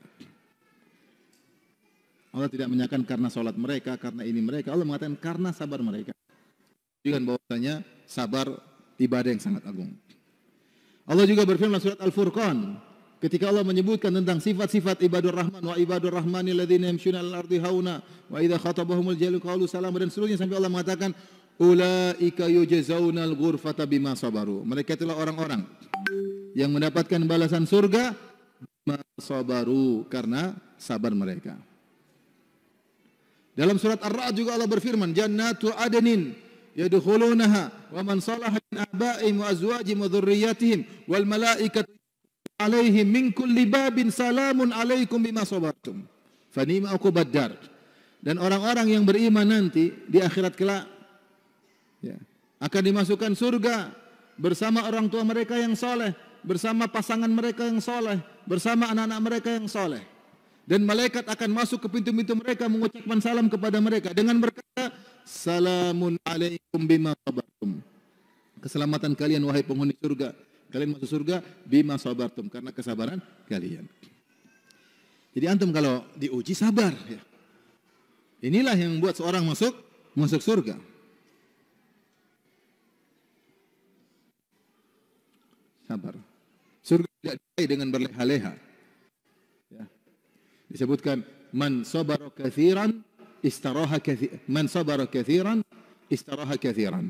Allah tidak menyatakan karena salat mereka, karena ini mereka. Allah mengatakan karena sabar mereka. Dengan bahwasanya sabar ibadah yang sangat agung. Allah juga berfirman surat Al-Furqan ketika Allah menyebutkan tentang sifat-sifat ibadur rahman, wa ibadur rahmanil ladzina yamshuna 'alal ardi hauna wa idza khatabahumul jahilu qalu salama, dan seterusnya sampai Allah mengatakan ulaika yujzaunal ghurfata bima sabaru. Mereka itulah orang-orang yang mendapatkan balasan surga bima sabaru, karena sabar mereka. Dalam surat Ar-Ra'd juga Allah berfirman, jannatu adnin yadkhulunaha wa man salaha min abaihim wa azwajihim wa dhurriyyatihim wal malaikatu alaihim min kulli babin salamun alaikum bima sabartum fa ni'ma uqubad dar. Dan orang-orang yang beriman nanti di akhirat kelak ya, akan dimasukkan surga bersama orang tua mereka yang soleh, bersama pasangan mereka yang soleh, bersama anak-anak mereka yang soleh. Dan malaikat akan masuk ke pintu-pintu mereka mengucapkan salam kepada mereka dengan berkata, salamun alaikum bima sabartum. Keselamatan kalian wahai penghuni surga. Kalian masuk surga bima sabartum, karena kesabaran kalian. Jadi antum kalau diuji sabar ya. Inilah yang membuat seorang masuk surga. Sabar. Surga tidak diraih dengan berleha-leha. Ya. Disebutkan man sabara katsiran istaraha katsiran, man sabara katsiran istaraha katsiran,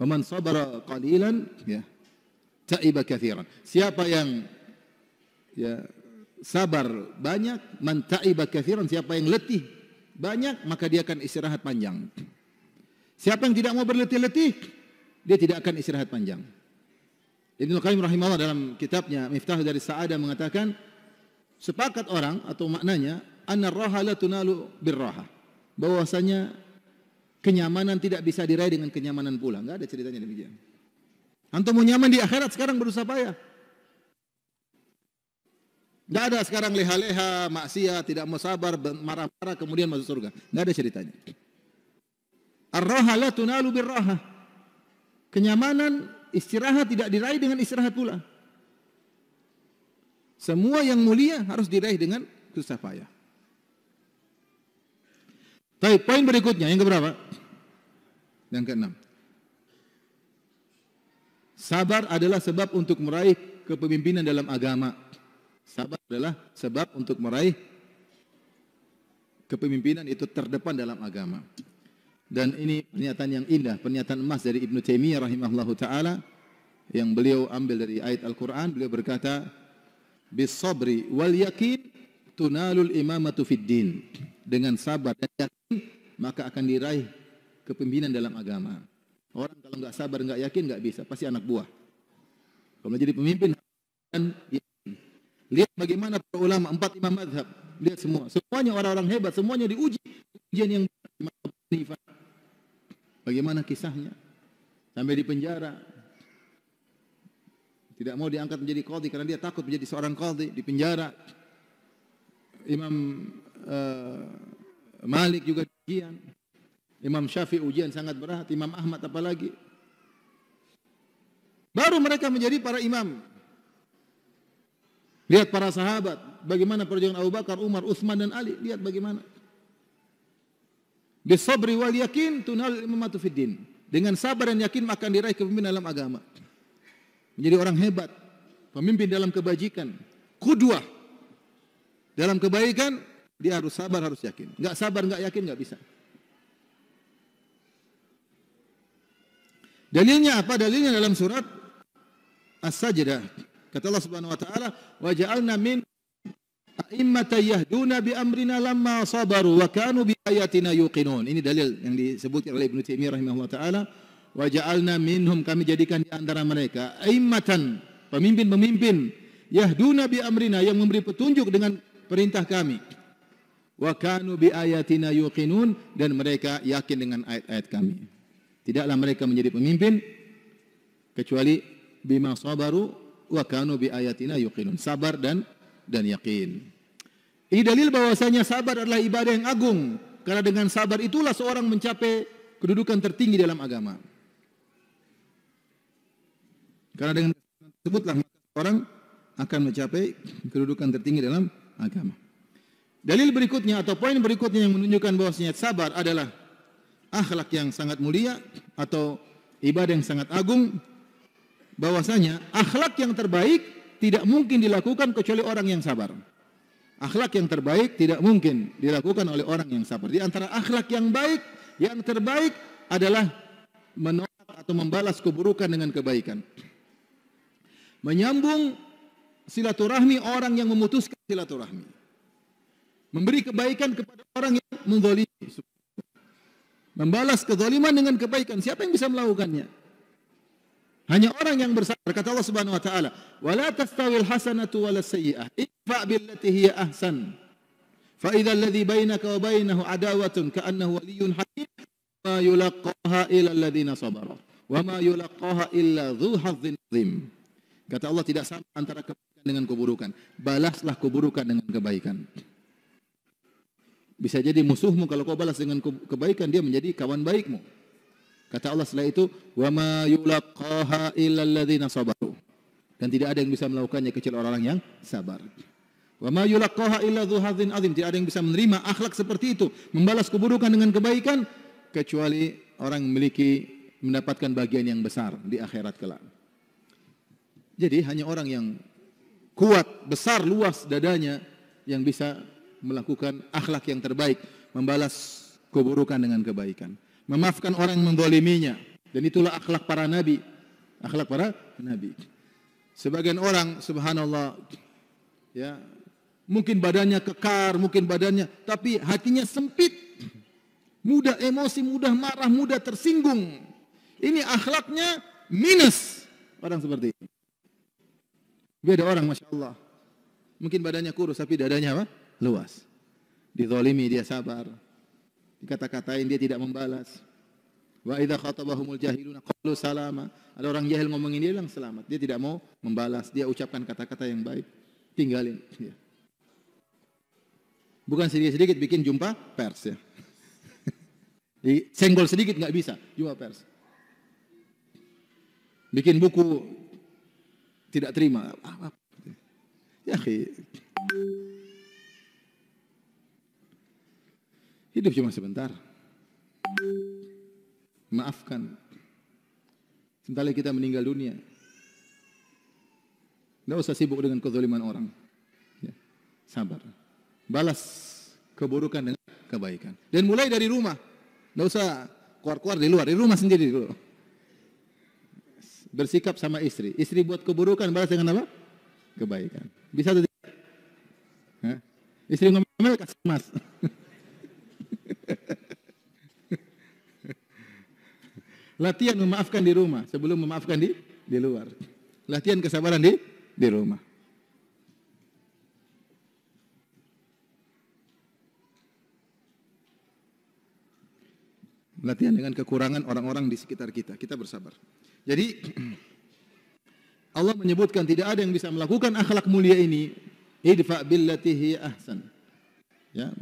wa man sabara qalilan ya ta'iba katsiran. Siapa yang ya sabar banyak, man ta'iba katsiran, siapa yang letih banyak maka dia akan istirahat panjang. Siapa yang tidak mau berletih-letih dia tidak akan istirahat panjang. Ibnu Qayyim rahimahullah dalam kitabnya Miftah dari Sa'adah mengatakan, sepakat orang atau maknanya anna raha la tunalu birraha, bahwasanya kenyamanan tidak bisa diraih dengan kenyamanan pula. Enggak ada ceritanya demikian. Antum mau nyaman di akhirat sekarang berusaha payah. Enggak ada sekarang leha-leha, maksiat, tidak mau sabar, marah-marah kemudian masuk surga. Enggak ada ceritanya. Ar-raha la tunalu birraha. Kenyamanan istirahat tidak diraih dengan istirahat pula. Semua yang mulia harus diraih dengan susah payah. Baik, poin berikutnya yang keberapa? Yang keenam. Sabar adalah sebab untuk meraih kepemimpinan dalam agama. Sabar adalah sebab untuk meraih kepemimpinan itu terdepan dalam agama. Dan ini pernyataan yang indah, pernyataan emas dari Ibnu Taimiyah rahimahullahu taala yang beliau ambil dari ayat Al-Qur'an. Beliau berkata, bis-sabri wal yakin tunalul imamatu fid din. Dengan sabar dan yakin maka akan diraih kepemimpinan dalam agama. Orang kalau enggak sabar, enggak yakin, enggak bisa, pasti anak buah. Kalau menjadi pemimpin dan lihat bagaimana para ulama, 4 imam mazhab, lihat semuanya orang-orang hebat, semuanya diuji ujian yang berat. Bagaimana kisahnya? Sampai di penjara. Tidak mau diangkat menjadi qadhi karena dia takut menjadi seorang qadhi, di penjara. Imam Malik juga ujian. Imam Syafi'i ujian sangat berat, Imam Ahmad apalagi. Baru mereka menjadi para imam. Lihat para sahabat, bagaimana perjuangan Abu Bakar, Umar, Utsman dan Ali. Lihat bagaimana. Bisabri wal yakin tunal imamatu fid din. Dengan sabar dan yakin akan diraih kepemimpinan dalam agama. Menjadi orang hebat, pemimpin dalam kebajikan, qudwah dalam kebaikan, dia harus sabar, harus yakin. Enggak sabar, enggak yakin, enggak bisa. Dalilnya apa? Dalilnya dalam surat As-Sajdah. Kata Allah Subhanahu wa taala, "Wa ja'alna min a'immatan yahduna bi amrina lamma sabaru wa kanu bi ayatina yuqinun." Ini dalil yang disebutkan oleh Ibnu Taimiyah rahimahullah taala, "Wa ja'alna minhum," kami jadikan di antara mereka a'immatan, pemimpin-pemimpin, yahduna bi amrina, yang memberi petunjuk dengan perintah kami. Wa kanu bi ayatina yuqinun, dan mereka yakin dengan ayat-ayat kami. Tidaklah mereka menjadi pemimpin kecuali bima sabaru wa kanu bi ayatina yuqinun, sabar dan yakin. Ini dalil bahwasanya sabar adalah ibadah yang agung, karena dengan sabar itulah seorang mencapai kedudukan tertinggi dalam agama. Karena dengan tersebutlah orang akan mencapai kedudukan tertinggi dalam agama. Dalil berikutnya atau poin berikutnya yang menunjukkan bahwasanya sabar adalah akhlak yang sangat mulia atau ibadah yang sangat agung, bahwasanya akhlak yang terbaik tidak mungkin dilakukan kecuali orang yang sabar. Akhlak yang terbaik tidak mungkin dilakukan oleh orang yang sabar. Di antara akhlak yang baik, yang terbaik adalah menolak atau membalas keburukan dengan kebaikan. Menyambung silaturahmi orang yang memutuskan silaturahmi. Memberi kebaikan kepada orang yang menzalimi. Membalas kezaliman dengan kebaikan. Siapa yang bisa melakukannya? Hanya orang yang bersabar. Kata Allah Subhanahu wa taala, "Wala tastawil hasanatu walas sayyi'ah, idfa' billati hiya ahsan. Fa idzal ladzi bainaka wa bainahu adawatun ka'annahu waliyyun hamim, ma yulaqqaha illa alladziina sabaru, wa ma yulaqqaha illa dzu hazzin 'adzim." Kata Allah, tidak sama antara kebaikan dengan keburukan. Balaslah keburukan dengan kebaikan. Bisa jadi musuhmu, kalau kau balas dengan kebaikan, dia menjadi kawan baikmu. Kata Allah setelah itu, wa ma yulaqqaha illa alladziina sabaru. Dan tidak ada yang bisa melakukannya kecuali orang yang sabar. Wa ma yulaqqaha illa dzu hazzin 'adzim. Tidak ada yang bisa menerima akhlak seperti itu, membalas keburukan dengan kebaikan, kecuali orang memiliki mendapatkan bagian yang besar di akhirat kelak. Jadi hanya orang yang kuat, besar, luas dadanya yang bisa melakukan akhlak yang terbaik, membalas keburukan dengan kebaikan, memaafkan orang yang menzaliminya. Dan itulah akhlak para nabi. Akhlak para nabi. Sebagian orang, subhanallah, ya, mungkin badannya kekar, mungkin badannya, tapi hatinya sempit, mudah emosi, mudah marah, mudah tersinggung. Ini akhlaknya minus. Orang seperti ini. Beda orang, masya Allah, mungkin badannya kurus tapi dadanya apa? Luas. Dizalimi dia sabar, dikata-katain dia tidak membalas. Wa idza khatabahumul jahiluna qalu salama. Ada orang jahil ngomongin dia bilang selamat, dia tidak mau membalas, dia ucapkan kata-kata yang baik, tinggalin dia. Bukan sedikit-sedikit bikin jumpa pers ya. Senggol sedikit nggak bisa, jumpa pers. Bikin buku tidak terima. Ya, hidup cuma sebentar. Maafkan. Sebentar lagi kita meninggal dunia. Tidak usah sibuk dengan kezaliman orang. Ya, sabar. Balas keburukan dengan kebaikan. Dan mulai dari rumah. Tidak usah keluar-keluar di luar. Di rumah sendiri dulu. Bersikap sama istri. Istri buat keburukan, balas dengan apa? Kebaikan. Bisa atau tidak? Hah? Istri ngomel, kasih emas. Latihan memaafkan di rumah sebelum memaafkan di luar. Latihan kesabaran di rumah. Latihan dengan kekurangan orang-orang di sekitar kita. Kita bersabar. Jadi Allah menyebutkan tidak ada yang bisa melakukan akhlak mulia ini. Idfa billati hiya ahsan. Ya,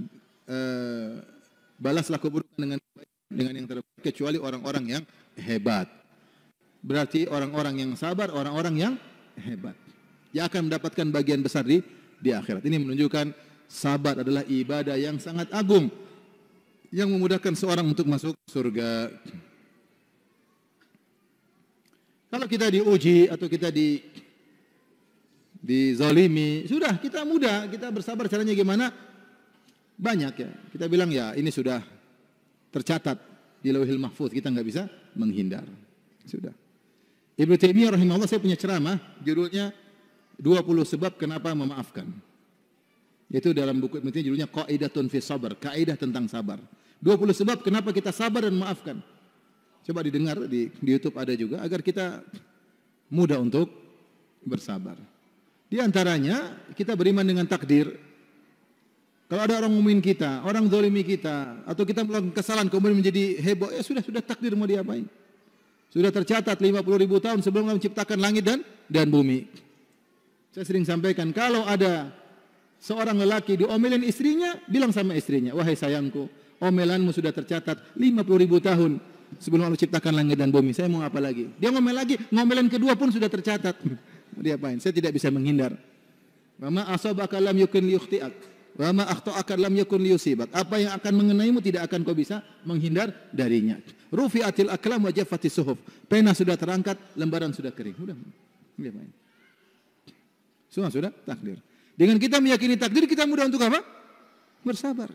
balaslah keburukan dengan yang terbaik, kecuali orang-orang yang hebat. Berarti orang-orang yang sabar, orang-orang yang hebat. yang akan mendapatkan bagian besar di akhirat. Ini menunjukkan sabar adalah ibadah yang sangat agung yang memudahkan seorang untuk masuk surga. Kalau kita diuji atau kita dizalimi, sudah kita mudah, kita bersabar. Caranya gimana? Banyak ya. Kita bilang ya ini sudah tercatat di Lauhil Mahfuz, kita nggak bisa menghindar. Sudah. Ibnu Taimiyah rahimahullah, saya punya ceramah judulnya 20 sebab kenapa memaafkan. Itu dalam buku Ibnu Taimiyah judulnya Qaidatun fi Sabr, kaidah tentang sabar. 20 sebab kenapa kita sabar dan memaafkan. Coba didengar di YouTube ada juga agar kita mudah untuk bersabar. Di antaranya kita beriman dengan takdir. Kalau ada orang mukmin kita, orang zalimi kita, atau kita melakukan kesalahan kemudian menjadi heboh, ya sudah takdir mau diapain. Sudah tercatat 50.000 tahun sebelum Allah menciptakan langit dan bumi. Saya sering sampaikan, kalau ada seorang lelaki diomelin istrinya, bilang sama istrinya, wahai sayangku, omelanmu sudah tercatat 50.000 tahun sebelum Allah ciptakan langit dan bumi. Saya mau apa lagi? Dia ngomel lagi, ngomelan kedua pun sudah tercatat. Dia apain? Saya tidak bisa menghindar. Wa ma asabaka lam yakun liyukhti'ak, wa ma akhta'aka lam yakun liyusibak. Apa yang akan mengenaimu tidak akan kau bisa menghindar darinya. Rufi'atil aqlam wa jaffatis suhuf. Pena sudah terangkat, lembaran sudah kering. Udah. Dia apain? Semua sudah takdir. Dengan kita meyakini takdir, kita mudah untuk apa? Bersabar.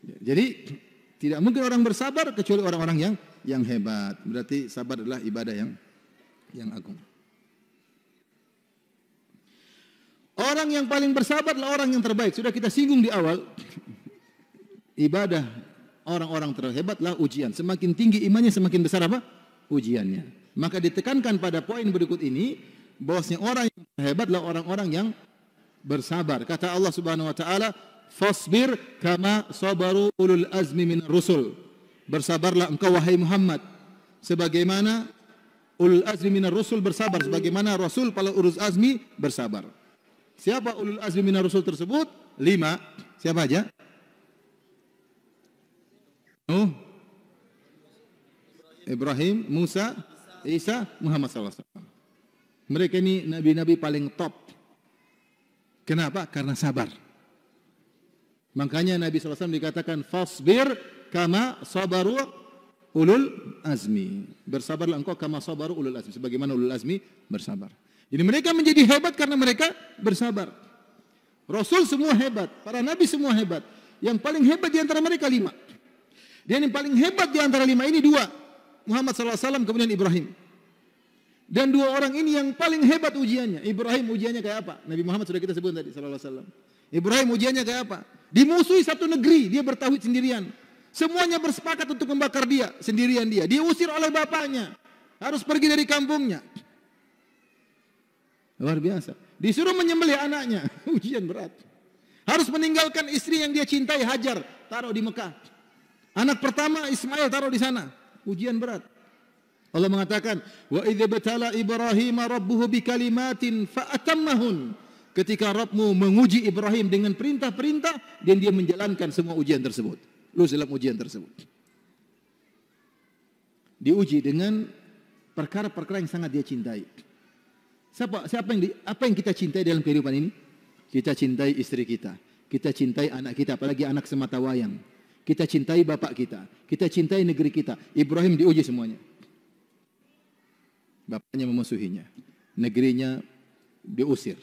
Jadi tidak mungkin orang bersabar kecuali orang-orang yang hebat. Berarti sabar adalah ibadah yang agung. Orang yang paling bersabar adalah orang yang terbaik. Sudah kita singgung di awal. Ibadah orang-orang terhebatlah ujian. Semakin tinggi imannya, semakin besar apa? Ujiannya. Maka ditekankan pada poin berikut ini, bahwasanya orang yang hebat adalah orang-orang yang bersabar. Kata Allah Subhanahu wa taala, fasbir kama sabaru ulul azmi minar rusul. Bersabarlah engkau wahai Muhammad sebagaimana ulul azmi minar rusul bersabar, sebagaimana rasul para ulul azmi bersabar. Siapa ulul azmi minar rusul tersebut? 5. Siapa aja? Ibrahim, Musa, Isa, Muhammad sallallahu alaihi wasallam. Mereka ini nabi-nabi paling top. Kenapa? Karena sabar. Makanya Nabi SAW dikatakan fasbir kama sabaru ulul azmi. Bersabarlah engkau kama sabaru ulul azmi, sebagaimana ulul azmi bersabar. Jadi mereka menjadi hebat karena mereka bersabar. Rasul semua hebat, para nabi semua hebat. Yang paling hebat di antara mereka 5. Dan yang paling hebat di antara 5 ini 2. Muhammad SAW kemudian Ibrahim. Dan 2 orang ini yang paling hebat ujiannya. Ibrahim ujiannya kayak apa? Nabi Muhammad sudah kita sebut tadi sallallahu alaihi wasallam. Ibrahim ujiannya kayak apa? Dimusuhi satu negeri, dia bertauhid sendirian. Semuanya bersepakat untuk membakar dia, sendirian dia. Diusir oleh bapaknya. Harus pergi dari kampungnya. Luar biasa. Disuruh menyembelih anaknya. Ujian berat. Harus meninggalkan istri yang dia cintai, Hajar, taruh di Mekah. Anak pertama Ismail taruh di sana. Ujian berat. Allah mengatakan, wa idza batala Ibrahim rabbuhu bikalimatin fa atammahun. Ketika Rabbmu menguji Ibrahim dengan perintah-perintah dan dia menjalankan semua ujian tersebut. Lulus dalam ujian tersebut. Diuji dengan perkara-perkara yang sangat dia cintai. Apa yang kita cintai dalam kehidupan ini? Kita cintai istri kita, kita cintai anak kita, apalagi anak semata wayang. Kita cintai bapak kita cintai negeri kita. Ibrahim diuji semuanya. Bapaknya memusuhinya, negerinya diusir.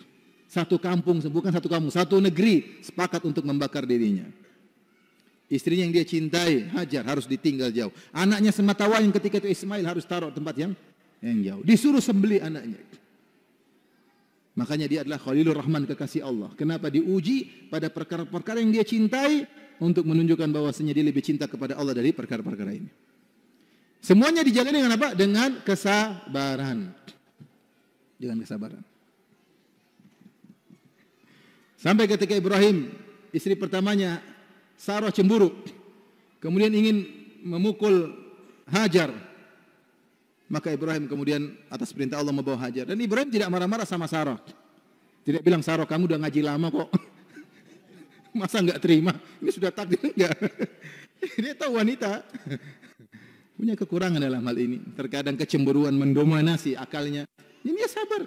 Satu kampung, bukan satu kampung, satu negeri sepakat untuk membakar dirinya. Istrinya yang dia cintai, Hajar, harus ditinggal jauh. Anaknya semata wayang ketika itu Ismail harus taruh tempat yang jauh. Disuruh sembelih anaknya. Makanya dia adalah Khalilur Rahman, kekasih Allah. Kenapa diuji pada perkara-perkara yang dia cintai untuk menunjukkan bahwasanya dia lebih cinta kepada Allah dari perkara-perkara ini. Semuanya dijalani dengan apa? Dengan kesabaran. Dengan kesabaran. Sampai ketika Ibrahim, istri pertamanya, Sarah cemburu. Kemudian ingin memukul Hajar. Maka Ibrahim kemudian atas perintah Allah membawa Hajar. Dan Ibrahim tidak marah-marah sama Sarah. Tidak bilang, Sarah kamu udah ngaji lama kok. Masa enggak terima? Ini sudah takdir enggak? Dia tahu wanita. Punya kekurangan dalam hal ini. Terkadang kecemburuan mendominasi akalnya. Ini dia sabar.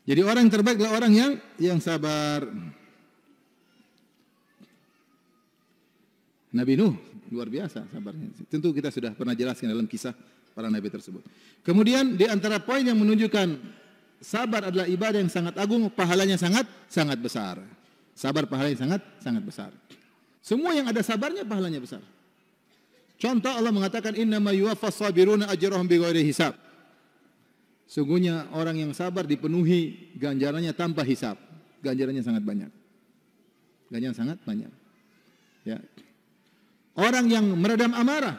Jadi orang yang terbaik adalah orang yang sabar. Nabi Nuh luar biasa sabarnya. Tentu kita sudah pernah jelaskan dalam kisah para nabi tersebut. Kemudian di antara poin yang menunjukkan sabar adalah ibadah yang sangat agung, pahalanya sangat besar. Sabar pahalanya sangat besar. Semua yang ada sabarnya pahalanya besar. Contoh Allah mengatakan innama yuwaffas sabiruna ajrahum bighairi hisab. Sungguhnya orang yang sabar dipenuhi ganjarannya tanpa hisab. Ganjarannya sangat banyak. Ganjaran sangat banyak. Ya. Orang yang meredam amarah,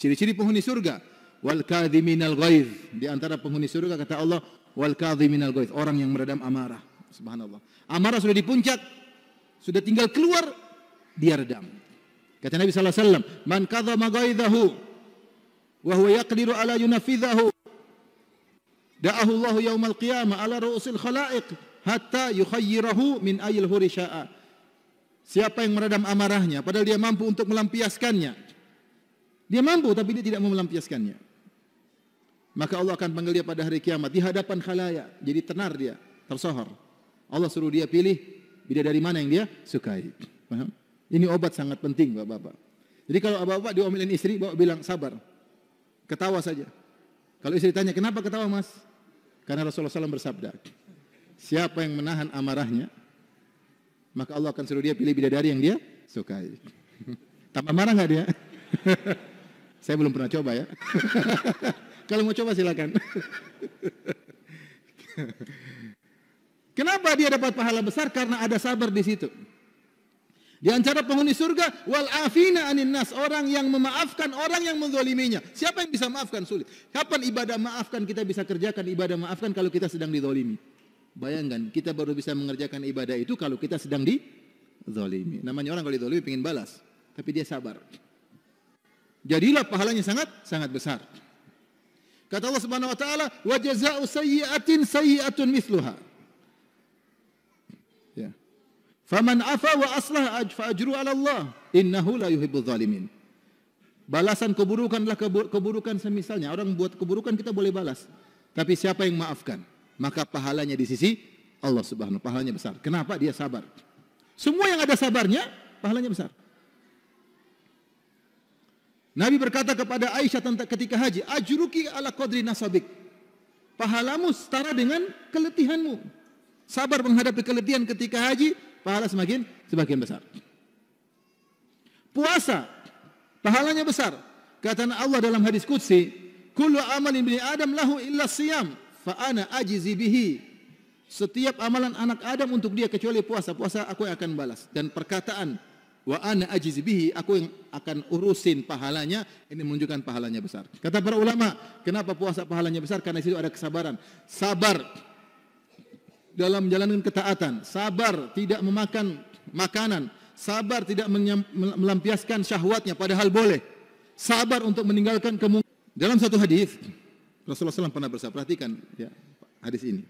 ciri-ciri penghuni surga, wal kadhiminal ghaidh. Di antara penghuni surga kata Allah, wal kadhiminal ghaidh, orang yang meredam amarah. Subhanallah. Amarah sudah di puncak, sudah tinggal keluar, dia redam. Kata Nabi sallallahu alaihi wasallam, "Man kadhama ghaidhahu wa huwa yaqdiru ala yunafidhahu, da'ahu Allah yaumal qiyamah ala ru'usil khalaiq hatta yukhayyirahu min ayil huri sya'a." Siapa yang meredam amarahnya padahal dia mampu untuk melampiaskannya. Dia mampu tapi dia tidak mau melampiaskannya. Maka Allah akan panggil dia pada hari kiamat di hadapan khalayak. Jadi tenar dia, tersohor. Allah suruh dia pilih bidadari mana yang dia sukai. Paham? Ini obat sangat penting Bapak-bapak. Jadi kalau Bapak diomelin istri, Bapak bilang sabar. Ketawa saja. Kalau istri tanya, "Kenapa ketawa, Mas?" Karena Rasulullah SAW bersabda, siapa yang menahan amarahnya, maka Allah akan suruh dia pilih bidadari yang dia sukai. Tambah marah nggak dia? Saya belum pernah coba ya. Kalau mau coba silakan. Kenapa dia dapat pahala besar? Karena ada sabar di situ. Di antara penghuni surga, wal afina anin nas, orang yang memaafkan orang yang menzaliminya. Siapa yang bisa maafkan? Sulit. Kapan ibadah maafkan kita bisa kerjakan ibadah maafkan kalau kita sedang dizalimi? Bayangkan, kita baru bisa mengerjakan ibadah itu kalau kita sedang dizalimi. Namanya orang kalau dizalimi ingin balas, tapi dia sabar. Jadilah pahalanya sangat besar. Kata Allah Subhanahu wa taala, "Wa jazaa'u sayyi'atin sayyi'atun mithluha." Ya. Faman afa wa aslah fa ajru 'ala Allah, innahu la yuhibbul zalimin. Balasan keburukanlah keburukan semisalnya. Orang buat keburukan kita boleh balas. Tapi siapa yang maafkan, maka pahalanya di sisi Allah Subhanahu wa taala, pahalanya besar. Kenapa? Dia sabar. Semua yang ada sabarnya, pahalanya besar. Nabi berkata kepada Aisyah tentang ketika haji, "Ajruki ala qadri nasabik." Pahalamu setara dengan keletihanmu. Sabar menghadapi keletihan ketika haji, pahala semakin besar. Puasa, pahalanya besar. Kata Allah dalam hadis qudsi, "Kullu amalin ibni Adam lahu illa siyam, fa ana ajizi bihi." Setiap amalan anak Adam untuk dia kecuali puasa. Puasa aku yang akan balas. Dan perkataan wa ana ajizi bihi, aku yang akan urusin pahalanya, ini menunjukkan pahalanya besar. Kata para ulama, kenapa puasa pahalanya besar? Karena di situ ada kesabaran. Sabar dalam menjalankan ketaatan, sabar tidak memakan makanan, sabar tidak melampiaskan syahwatnya padahal boleh, sabar untuk meninggalkan kemungkaran. Dalam satu hadis Rasulullah SAW pernah bersabda, perhatikan ya hadis ini.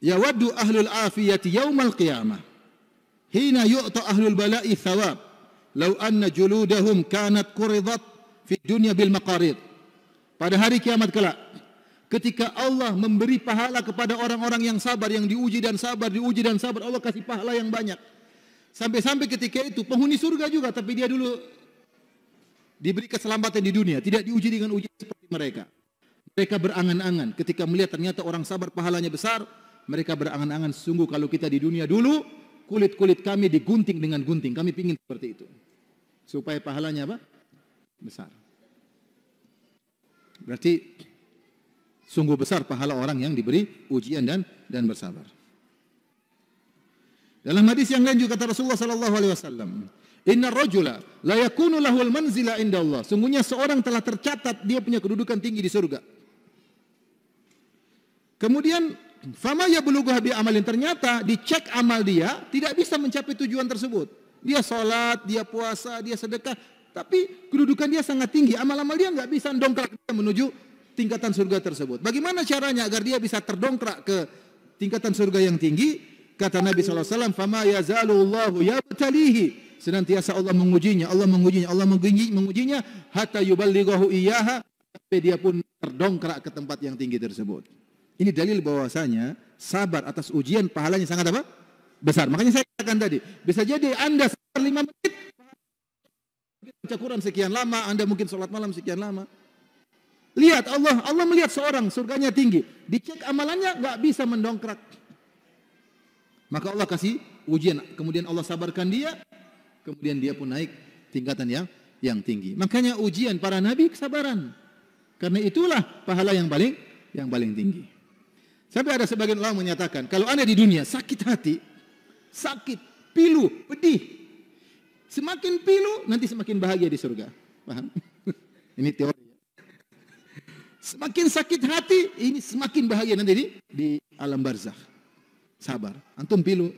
Yawaddu ahlul afiyati yaumal qiyamah hina yu'ta ahlul bala'i thawab law anna juludahum kanat quridat fi dunya bil maqarid. Pada hari kiamat kelak, ketika Allah memberi pahala kepada orang-orang yang sabar, yang diuji dan sabar, Allah kasih pahala yang banyak. Sampai-sampai ketika itu penghuni surga juga, tapi dia dulu diberi keselamatan di dunia, tidak diuji dengan ujian seperti mereka. Mereka berangan-angan ketika melihat ternyata orang sabar pahalanya besar, mereka berangan-angan, sungguh kalau kita di dunia dulu, kulit-kulit kami digunting dengan gunting, kami ingin seperti itu. Supaya pahalanya apa? Besar. Berarti sungguh besar pahala orang yang diberi ujian dan bersabar. Dalam hadis yang lain juga kata Rasulullah sallallahu alaihi wasallam, "Innar rajula la yakunu lahul manzila inda Allah." Sungguhnya seorang telah tercatat dia punya kedudukan tinggi di surga. Kemudian fama yablughu bi amalin, ternyata dicek amal dia tidak bisa mencapai tujuan tersebut. Dia salat, dia puasa, dia sedekah, tapi kedudukan dia sangat tinggi. Amal-amal dia enggak bisa mendongkrak dia menuju tingkatan surga tersebut. Bagaimana caranya agar dia bisa terdongkrak ke tingkatan surga yang tinggi? Kata Nabi SAW, "Fama yazalullahu yabtalihi." Senantiasa Allah mengujinya, Allah mengujinya hatta yuballighahu iyyaha, sampai dia pun terdongkrak ke tempat yang tinggi tersebut. Ini dalil bahwasanya sabar atas ujian pahalanya sangat apa? Besar. Makanya saya katakan tadi, bisa jadi Anda sabar 5 menit, baca Quran sekian lama, Anda mungkin sholat malam sekian lama. Lihat Allah melihat seorang surganya tinggi, dicek amalannya nggak bisa mendongkrak. Maka Allah kasih ujian, kemudian Allah sabarkan dia, kemudian dia pun naik tingkatan yang tinggi. Makanya ujian para nabi kesabaran. Karena itulah pahala yang paling tinggi. Sampai ada sebagian ulama menyatakan, kalau Anda di dunia sakit hati, sakit, pilu, pedih, semakin pilu nanti semakin bahagia di surga. Paham? Ini teori. Semakin sakit hati, ini semakin bahagia nanti di alam barzakh. Sabar. Antum pilu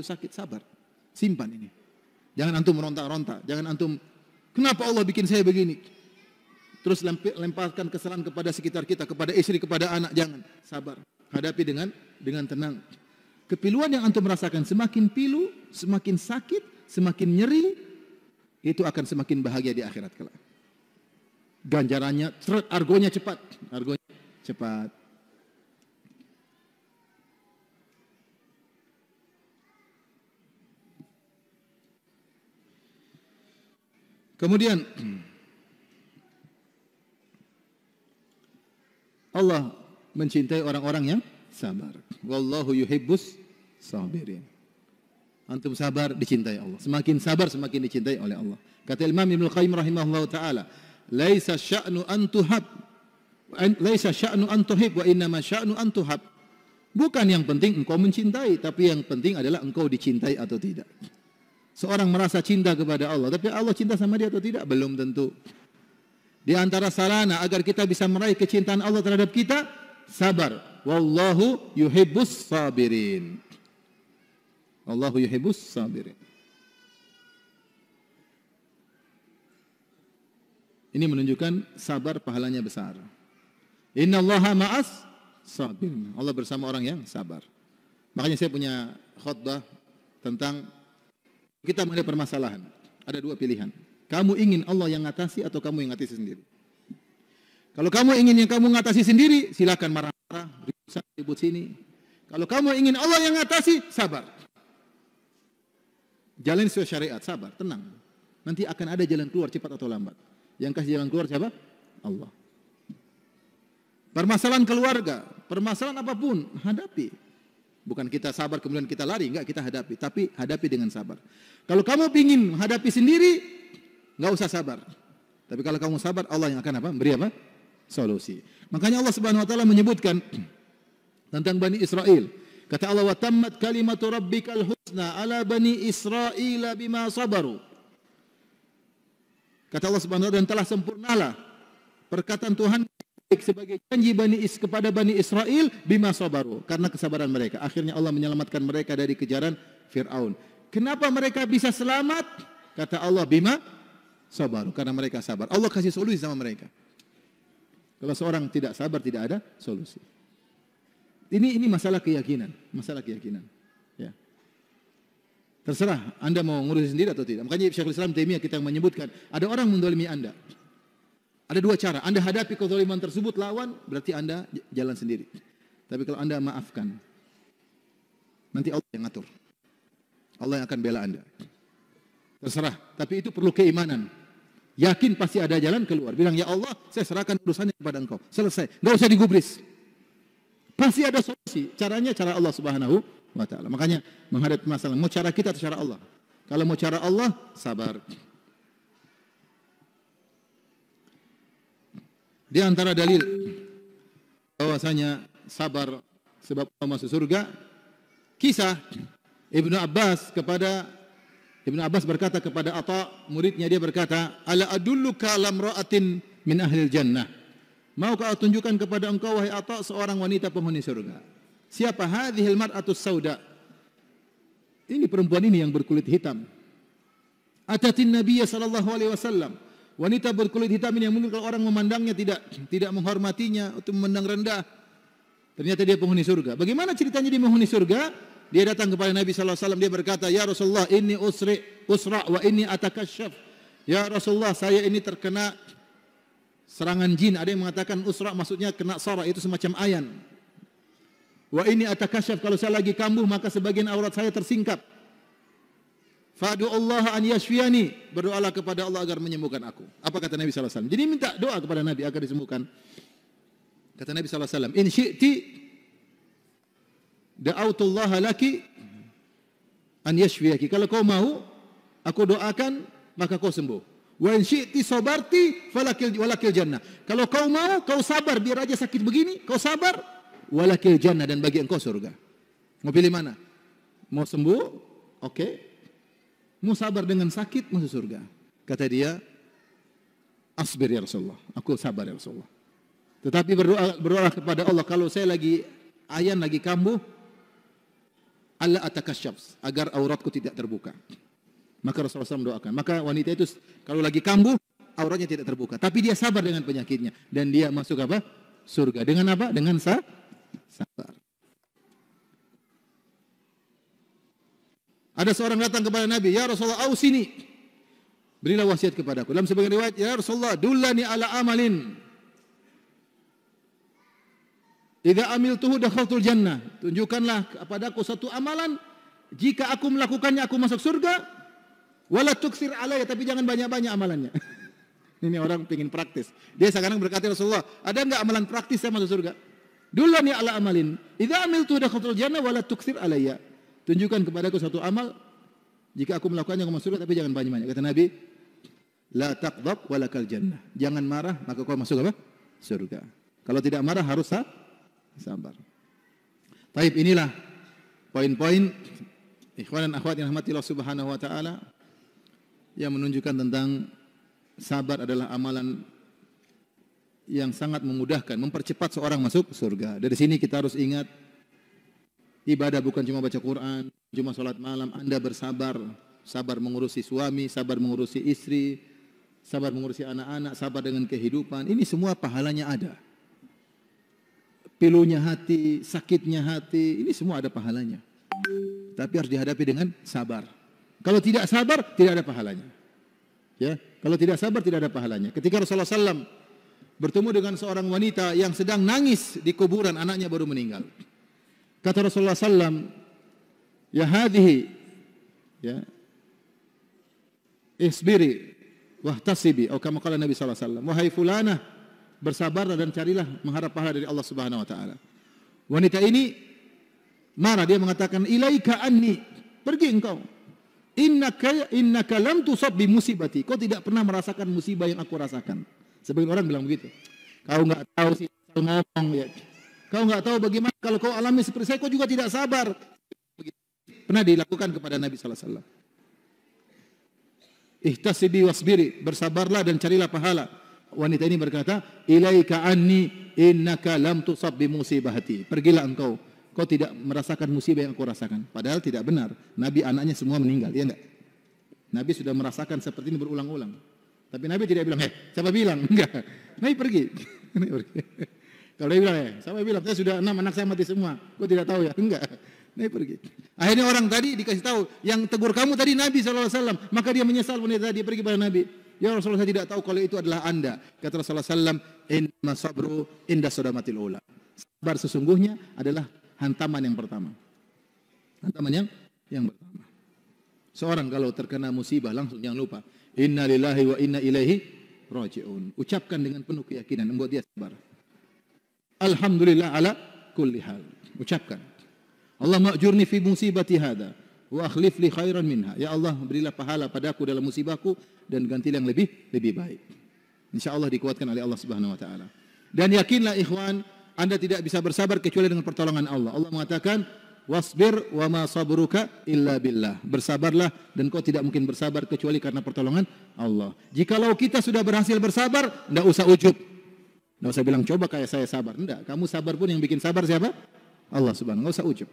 sakit, sabar. Simpan ini. Jangan antum meronta-ronta. Jangan antum, kenapa Allah bikin saya begini? Terus lemparkan kesalahan kepada sekitar kita, kepada istri, kepada anak. Jangan. Sabar. Hadapi dengan tenang. Kepiluan yang antum rasakan, semakin pilu, semakin sakit, semakin nyeri, itu akan semakin bahagia di akhirat kelak. Ganjarannya, argonya cepat. Argonya cepat. Kemudian Allah mencintai orang-orang yang sabar. Wallahu yuhibbus sabirin. Antum sabar, dicintai Allah. Semakin sabar, semakin dicintai oleh Allah. Kata Imam Ibnu Qayyim rahimahullahu taala, "Laisa sya'nu an tuhab, laisa sya'nu an tuhib, wa innama sya'nu an tuhab." Bukan yang penting engkau mencintai, tapi yang penting adalah engkau dicintai atau tidak. Seorang merasa cinta kepada Allah, tapi Allah cinta sama dia atau tidak? Belum tentu. Di antara sarana agar kita bisa meraih kecintaan Allah terhadap kita, sabar. Wallahu yuhibbus sabirin. Wallahu yuhibbus sabirin. Ini menunjukkan sabar pahalanya besar. Innallaha ma'as sabirin. Allah bersama orang yang sabar. Makanya saya punya khutbah tentang kita menghadapi permasalahan. Ada 2 pilihan. Kamu ingin Allah yang ngatasi atau kamu yang ngatasi sendiri? Kalau kamu ingin yang kamu ngatasi sendiri, silakan marah-marah, ribut sini. Kalau kamu ingin Allah yang ngatasi, sabar. Jalan sesuai syariat, sabar, tenang. Nanti akan ada jalan keluar cepat atau lambat. Yang kasih jalan keluar siapa? Allah. Permasalahan keluarga, permasalahan apapun, hadapi. Bukan kita sabar kemudian kita lari, enggak, kita hadapi, tapi hadapi dengan sabar. Kalau kamu ingin menghadapi sendiri, enggak usah sabar. Tapi kalau kamu sabar, Allah yang akan apa? Beri apa? Solusi. Makanya Allah Subhanahu wa taala menyebutkan tentang Bani Israel. Kata Allah, "Wa tammat kalimatu rabbikal husna ala bani Israil bima sabaru." Kata Allah Subhanahu wa taala, dan telah sempurnalah perkataan Tuhan sebagai janji kepada Bani Israel bima sabaru, karena kesabaran mereka. Akhirnya Allah menyelamatkan mereka dari kejaran Fir'aun. Kenapa mereka bisa selamat? Kata Allah, bima sabaru, karena mereka sabar. Allah kasih solusi sama mereka. Kalau seorang tidak sabar, tidak ada solusi. Ini masalah keyakinan, Ya. Terserah Anda mau ngurus sendiri atau tidak. Makanya Syekhul Islam Taimiyah kita menyebutkan, ada orang mendolimi Anda. Ada 2 cara. Anda hadapi kezaliman tersebut, lawan, berarti Anda jalan sendiri. Tapi kalau Anda maafkan, nanti Allah yang ngatur. Allah yang akan bela Anda. Terserah. Tapi itu perlu keimanan. Yakin pasti ada jalan keluar. Bilang, ya Allah, saya serahkan urusannya kepada Engkau. Selesai. Nggak usah digubris. Pasti ada solusi. Caranya cara Allah Subhanahu wa taala. Makanya menghadapi masalah, mau cara kita atau cara Allah? Kalau mau cara Allah, sabar. Di antara dalil bahwasanya sabar sebab masuk surga, kisah Ibnu Abbas berkata kepada Atha, muridnya, dia berkata, "Ala adulluka ala imra'atin min ahlil jannah?" Maukah aku tunjukkan kepada engkau, wahai Atha, seorang wanita penghuni surga? Siapa? Hadhil mar'atus sauda. Ini perempuan ini yang berkulit hitam. Atatin Nabiya sallallahu alaihi wasallam. Wanita berkulit hitam ini yang mungkin kalau orang memandangnya tidak menghormatinya atau memandang rendah. Ternyata dia penghuni surga. Bagaimana ceritanya dia penghuni surga? dia datang kepada Nabi sallallahu alaihi wasallam, dia berkata, "Ya Rasulullah, inni usra wa inni atakasyaf." Ya Rasulullah, saya ini terkena serangan jin. Ada yang mengatakan usra maksudnya kena sara, itu semacam ayan. Wa inni atakasyaf, kalau saya lagi kambuh maka sebagian aurat saya tersingkap. Fa'du Allah an yashfiyani, berdoalah kepada Allah agar menyembuhkan aku. Apa kata Nabi sallallahu alaihi wasallam? Jadi minta doa kepada Nabi agar disembuhkan. Kata Nabi sallallahu alaihi wasallam, "In syi'ti da'autullah laki an yashfiyaki." Kalau kau mau, aku doakan maka kau sembuh. Wa in syi'ti sabarti walakil jannah. Kalau kau mau, kau sabar biar aja sakit begini, kau sabar, walakil jannah, dan bagi engkau surga. Mau pilih mana? Mau sembuh? Oke. Mau sabar dengan sakit, masuk surga. Kata dia, asbir ya Rasulullah, aku sabar ya Rasulullah. Tetapi berdoa kepada Allah, kalau saya lagi ayan, lagi kambuh, Allah atakasyaf, agar auratku tidak terbuka. Maka Rasulullah SAW doakan. Maka wanita itu kalau lagi kambuh, auratnya tidak terbuka. Tapi dia sabar dengan penyakitnya. Dan dia masuk apa? Surga. Dengan apa? Dengan sabar. Ada seorang datang kepada Nabi, "Ya Rasulullah, ausini, berilah wasiat kepadaku." Dalam sebagian riwayat, "Ya Rasulullah, dullani ala amalin idza amiltuhu dakhaltul jannah." Tunjukkanlah kepadaku satu amalan, jika aku melakukannya aku masuk surga. Wala tuktsir alayya, tapi jangan banyak-banyak amalannya. Ini orang pengin praktis. Dia sekarang berkata, "Rasulullah, ada enggak amalan praktis saya masuk surga?" Dullani ala amalin idza amiltuhu dakhaltul jannah wala tuktsir alayya. Tunjukkan kepadaku satu amal, jika aku melakukannya aku masuk surga, tapi jangan banyak-banyak. Kata Nabi, "La taqdab walakal jannah." Jangan marah, maka kau masuk apa? Surga. Kalau tidak marah harus sabar. Taib, inilah poin-poin ikhwan dan akhwat yang rahmati Allah Subhanahu wa taala yang menunjukkan tentang sabar adalah amalan yang sangat memudahkan, mempercepat seorang masuk surga. Dari sini kita harus ingat, ibadah bukan cuma baca Quran, cuma sholat malam. Anda bersabar, sabar mengurusi suami, sabar mengurusi istri, sabar mengurusi anak-anak, sabar dengan kehidupan. Ini semua pahalanya ada. Pilunya hati, sakitnya hati, ini semua ada pahalanya. Tapi harus dihadapi dengan sabar. Kalau tidak sabar, tidak ada pahalanya. Ya, kalau tidak sabar tidak ada pahalanya. Ketika Rasulullah SAW bertemu dengan seorang wanita yang sedang nangis di kuburan, anaknya baru meninggal. Kata Rasulullah SAW, "Ya hadhihi, ya, isbiri wahtasibi." Atau kama qala Nabi sallallahu alaihi wasallam, "Wahai fulanah, bersabarlah dan carilah mengharap pahala dari Allah Subhanahu wa taala." Wanita ini marah, dia mengatakan, "Ilaika anni, pergi engkau. Innaka lam tusab bi musibati." Kau tidak pernah merasakan musibah yang aku rasakan. Sebagian orang bilang begitu. Kau enggak tahu sih ngomong ya. Kau enggak tahu bagaimana kalau kau alami seperti saya, kau juga tidak sabar. Pernah dilakukan kepada Nabi sallallahu alaihi wasallam. "Ihtasibi wasbiri," bersabarlah dan carilah pahala. Wanita ini berkata, "Ilaika anni innaka lam tusab bi musibati." Pergilah engkau, kau tidak merasakan musibah yang aku rasakan. Padahal tidak benar. Nabi anaknya semua meninggal, ya enggak? Nabi sudah merasakan seperti ini berulang-ulang. Tapi Nabi tidak bilang, siapa bilang? Enggak. Nabi pergi. Nabi pergi. Kalau dia bilang, siapa bilang? Saya sudah 6 anak saya mati semua. Kau tidak tahu ya? Enggak. Nabi pergi. Akhirnya orang tadi dikasih tahu, yang tegur kamu tadi Nabi SAW. Maka dia menyesal wanita tadi, pergi pada Nabi. "Ya Rasulullah, saya tidak tahu kalau itu adalah anda." Kata Rasulullah SAW, "Inna sabru inda sodamatil ula." Sabar sesungguhnya adalah hantaman yang pertama. Hantaman yang pertama. Seorang kalau terkena musibah langsung jangan lupa, "Inna lillahi wa inna ilaihi raji'un." Ucapkan dengan penuh keyakinan, membuat dia sabar. "Alhamdulillah ala kulli hal." Ucapkan, "Allahumma ajurni fi musibati hada wa akhlif li khairan minha." Ya Allah, berilah pahala padaku dalam musibahku dan gantilah yang lebih baik. Insyaallah dikuatkan oleh Allah Subhanahu wa taala. Dan yakinlah ikhwan, Anda tidak bisa bersabar kecuali dengan pertolongan Allah. Allah mengatakan, "Wasbir wa ma sabruka illa billah." Bersabarlah dan kau tidak mungkin bersabar kecuali karena pertolongan Allah. Jikalau kita sudah berhasil bersabar, enggak usah ujub. Enggak usah bilang coba kayak saya sabar. Enggak, kamu sabar pun yang bikin sabar siapa? Allah Subhanahu. Enggak usah ujub.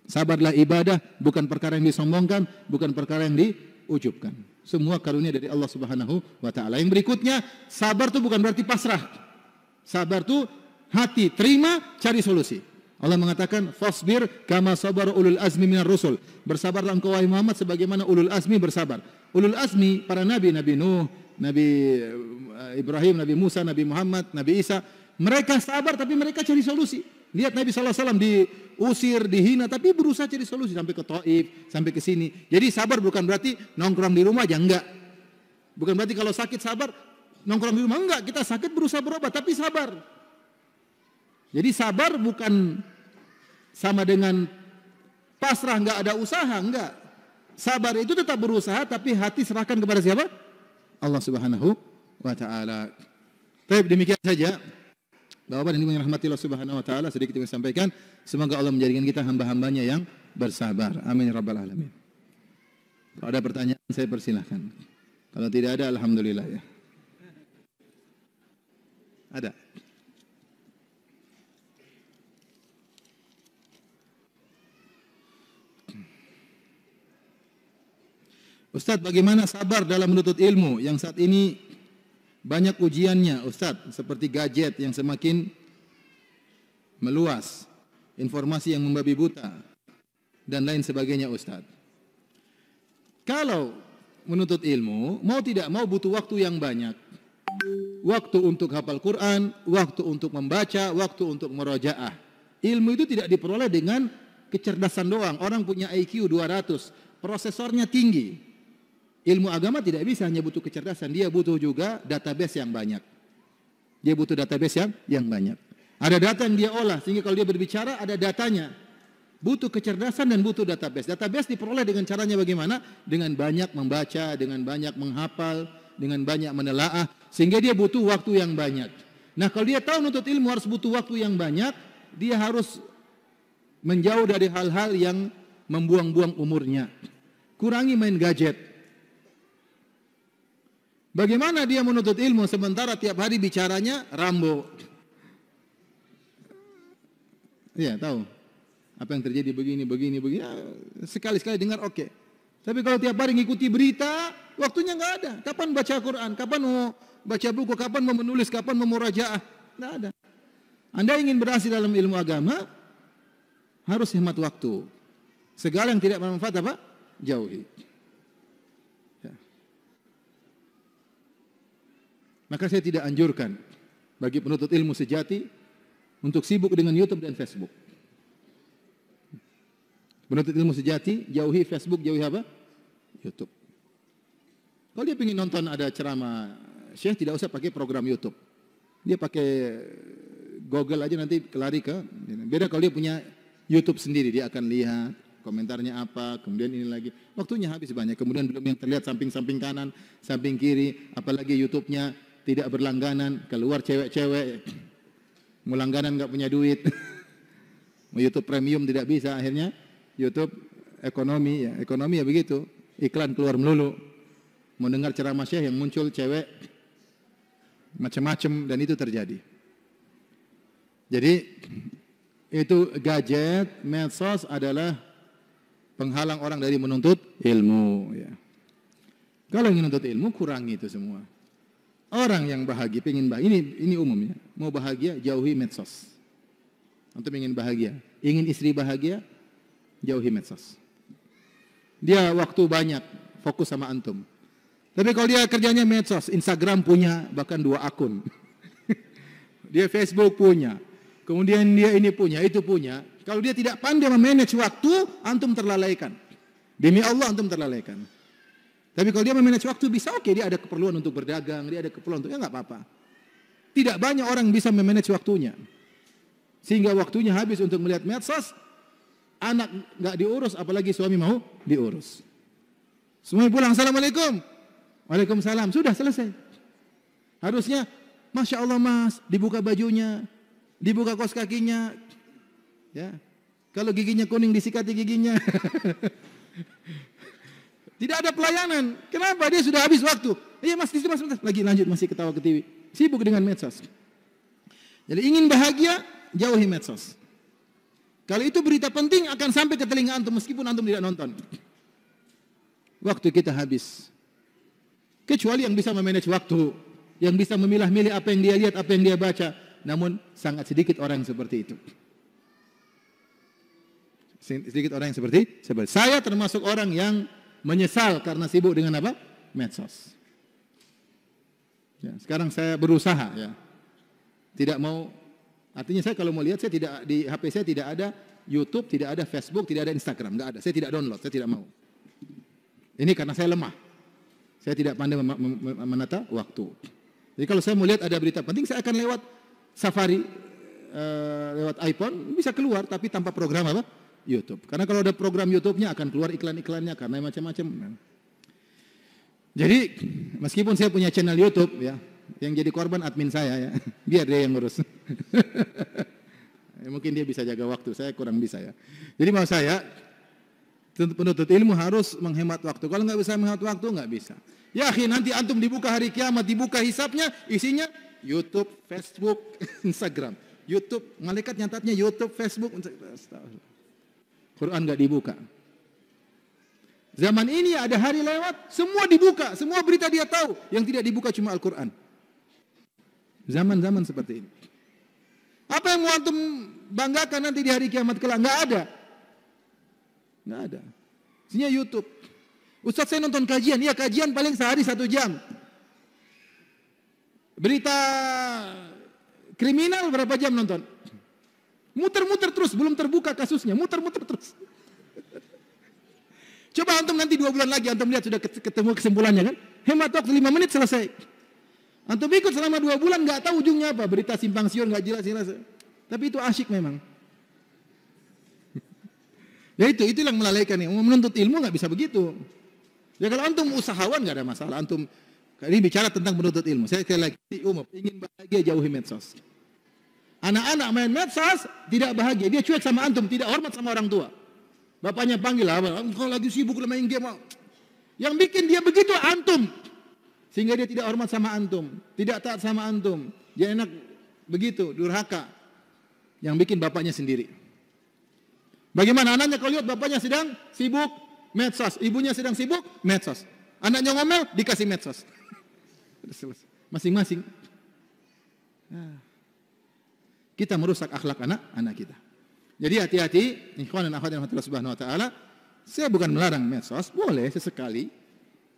Sabarlah ibadah, bukan perkara yang disombongkan, bukan perkara yang diujubkan. Semua karunia dari Allah Subhanahu wa taala. Yang berikutnya, sabar itu bukan berarti pasrah. Sabar itu hati terima, cari solusi. Allah mengatakan, "Fasbir kama sabar ulul azmi minar rusul." Bersabarlah engkau wahai Muhammad sebagaimana ulul azmi bersabar. Ulul azmi para nabi, Nabi Nuh, Nabi Ibrahim, Nabi Musa, Nabi Muhammad, Nabi Isa, mereka sabar tapi mereka cari solusi. Lihat Nabi SAW diusir, dihina, tapi berusaha cari solusi sampai ke Taif, sampai ke sini. Jadi sabar bukan berarti nongkrong di rumah aja, enggak. Bukan berarti kalau sakit sabar, nongkrong di rumah, enggak. Kita sakit berusaha berobat, tapi sabar. Jadi sabar bukan sama dengan pasrah, enggak ada usaha, enggak. Sabar itu tetap berusaha, tapi hati serahkan kepada siapa? Allah Subhanahu wa Ta'ala. Baik, demikian saja. Bapak dan Ibu yang rahmati Allah Subhanahu wa Ta'ala, sedikit yang saya sampaikan. Semoga Allah menjadikan kita hamba-hambanya yang bersabar. Amin ya rabbal alamin. Kalau ada pertanyaan saya persilahkan. Kalau tidak ada, alhamdulillah ya. Ada. Ustaz, bagaimana sabar dalam menuntut ilmu yang saat ini banyak ujiannya, Ustaz, seperti gadget yang semakin meluas, informasi yang membabi buta, dan lain sebagainya, Ustaz. Kalau menuntut ilmu, mau tidak mau butuh waktu yang banyak. Waktu untuk hafal Quran, waktu untuk membaca, waktu untuk murajaah. Ilmu itu tidak diperoleh dengan kecerdasan doang. Orang punya IQ 200, prosesornya tinggi. Ilmu agama tidak bisa hanya butuh kecerdasan, dia butuh juga database yang banyak. Dia butuh database yang banyak. Ada data yang dia olah, sehingga kalau dia berbicara ada datanya. Butuh kecerdasan dan butuh database. Database diperoleh dengan caranya bagaimana? Dengan banyak membaca, dengan banyak menghafal, dengan banyak menelaah, sehingga dia butuh waktu yang banyak. Nah, kalau dia tahu menuntut ilmu harus butuh waktu yang banyak, dia harus menjauh dari hal-hal yang membuang-buang umurnya. Kurangi main gadget. Bagaimana dia menuntut ilmu sementara tiap hari bicaranya Rambo? Iya, tahu. Apa yang terjadi begini. Sekali-sekali dengar oke. Tapi kalau tiap hari ngikuti berita, waktunya nggak ada. Kapan baca Quran? Kapan mau baca buku? Kapan mau menulis? Kapan mau murajaah? Nggak ada. Anda ingin berhasil dalam ilmu agama, harus hemat waktu. Segala yang tidak bermanfaat apa? Jauhi. Maka saya tidak anjurkan bagi penuntut ilmu sejati untuk sibuk dengan YouTube dan Facebook. Penuntut ilmu sejati, jauhi Facebook, jauhi apa? YouTube. Kalau dia ingin nonton ada ceramah Syekh, tidak usah pakai program YouTube. Dia pakai Google aja, nanti kelari ke. Beda kalau dia punya YouTube sendiri, dia akan lihat komentarnya apa, kemudian ini lagi. Waktunya habis banyak. Kemudian belum yang terlihat samping-samping kanan, samping kiri, apalagi YouTube-nya tidak berlangganan, keluar cewek-cewek, mau langganan nggak punya duit, mau YouTube premium tidak bisa, akhirnya YouTube ekonomi ya begitu, iklan keluar melulu, mau dengar ceramah Syekh yang muncul cewek, macam-macam, dan itu terjadi. Jadi itu gadget, medsos adalah penghalang orang dari menuntut ilmu. Ya. Kalau ingin menuntut ilmu, kurangi itu semua. Orang yang bahagia, pengen bahagia, ini umumnya. Mau bahagia, jauhi medsos. Untuk ingin bahagia, ingin istri bahagia, jauhi medsos. Dia waktu banyak, fokus sama antum. Tapi kalau dia kerjanya medsos, Instagram punya, bahkan 2 akun. Dia Facebook punya. Kemudian dia ini punya, itu punya. Kalau dia tidak pandai memanage waktu, antum terlalaikan. Demi Allah antum terlalaikan. Tapi kalau dia memanage waktu bisa, oke, dia ada keperluan untuk berdagang, dia ada keperluan untuk, ya nggak apa-apa. Tidak banyak orang bisa memanage waktunya. Sehingga waktunya habis untuk melihat medsos, anak nggak diurus, apalagi suami mau diurus. Semuanya pulang, Assalamualaikum. Waalaikumsalam, sudah selesai. Harusnya, Masya Allah mas, dibuka bajunya, dibuka kaos kakinya. Ya. Kalau giginya kuning, disikati giginya. Tidak ada pelayanan. Kenapa? Dia sudah habis waktu. Iya mas, mas, lagi lanjut masih ketawa ke TV. Sibuk dengan medsos. Jadi ingin bahagia, jauhi medsos. Kalau itu berita penting akan sampai ke telinga antum meskipun antum tidak nonton. Waktu kita habis. Kecuali yang bisa memanage waktu, yang bisa memilah-milih apa yang dia lihat, apa yang dia baca. Namun sangat sedikit orang seperti itu. Sedikit orang yang seperti saya termasuk orang yang menyesal karena sibuk dengan apa? Medsos. Ya, sekarang saya berusaha ya. Tidak mau, artinya saya kalau mau lihat, saya tidak, di HP saya tidak ada YouTube, tidak ada Facebook, tidak ada Instagram, enggak ada. Saya tidak download, saya tidak mau. Ini karena saya lemah. Saya tidak pandai menata waktu. Jadi kalau saya mau lihat ada berita penting, saya akan lewat Safari, lewat iPhone, bisa keluar, tapi tanpa program apa? YouTube. Karena kalau ada program YouTube-nya akan keluar iklan-iklannya, karena macam-macam. Jadi, meskipun saya punya channel YouTube, ya, yang jadi korban admin saya, ya, biar dia yang ngurus. Mungkin dia bisa jaga waktu, saya kurang bisa ya. Jadi mau saya, penuntut ilmu harus menghemat waktu. Kalau nggak bisa menghemat waktu, nggak bisa. Ya, nanti antum dibuka hari kiamat, dibuka hisapnya, isinya YouTube, Facebook, Instagram. YouTube, malaikat nyatatnya YouTube, Facebook, Quran nggak dibuka. Zaman ini ada hari lewat, semua dibuka, semua berita dia tahu. Yang tidak dibuka cuma Al-Quran. Zaman-zaman seperti ini. Apa yang mau antum banggakan nanti di hari kiamat kelak? Nggak ada. Nggak ada. Isinya YouTube. Ustaz, saya nonton kajian. Ya, kajian paling sehari 1 jam. Berita kriminal berapa jam nonton? Muter-muter terus, belum terbuka kasusnya. Muter-muter terus. Coba antum nanti 2 bulan lagi, antum lihat sudah ketemu kesimpulannya kan? Hemat waktu 5 menit selesai. Antum ikut selama 2 bulan, nggak tahu ujungnya apa. Berita simpang siur nggak jelas. Tapi itu asyik memang. Ya itu yang melalaikan. Menuntut ilmu nggak bisa begitu. Ya kalau antum usahawan nggak ada masalah. Antum ini bicara tentang menuntut ilmu. Saya sekali lagi ingin bahagia, jauhi medsos. Anak-anak main medsos tidak bahagia. Dia cuek sama antum, tidak hormat sama orang tua. Bapaknya panggil, kau lagi sibuk main game. Yang bikin dia begitu antum. Sehingga dia tidak hormat sama antum, tidak taat sama antum. Dia enak begitu, durhaka. Yang bikin bapaknya sendiri. Bagaimana anaknya kalau lihat bapaknya sedang sibuk medsos, ibunya sedang sibuk medsos. Anaknya ngomel, dikasih medsos. Masing-masing. Kita merusak akhlak anak kita. Jadi hati-hati, ikhwan dan akhwat yang Allah Subhanahu wa taala. Saya bukan melarang medsos, boleh sesekali.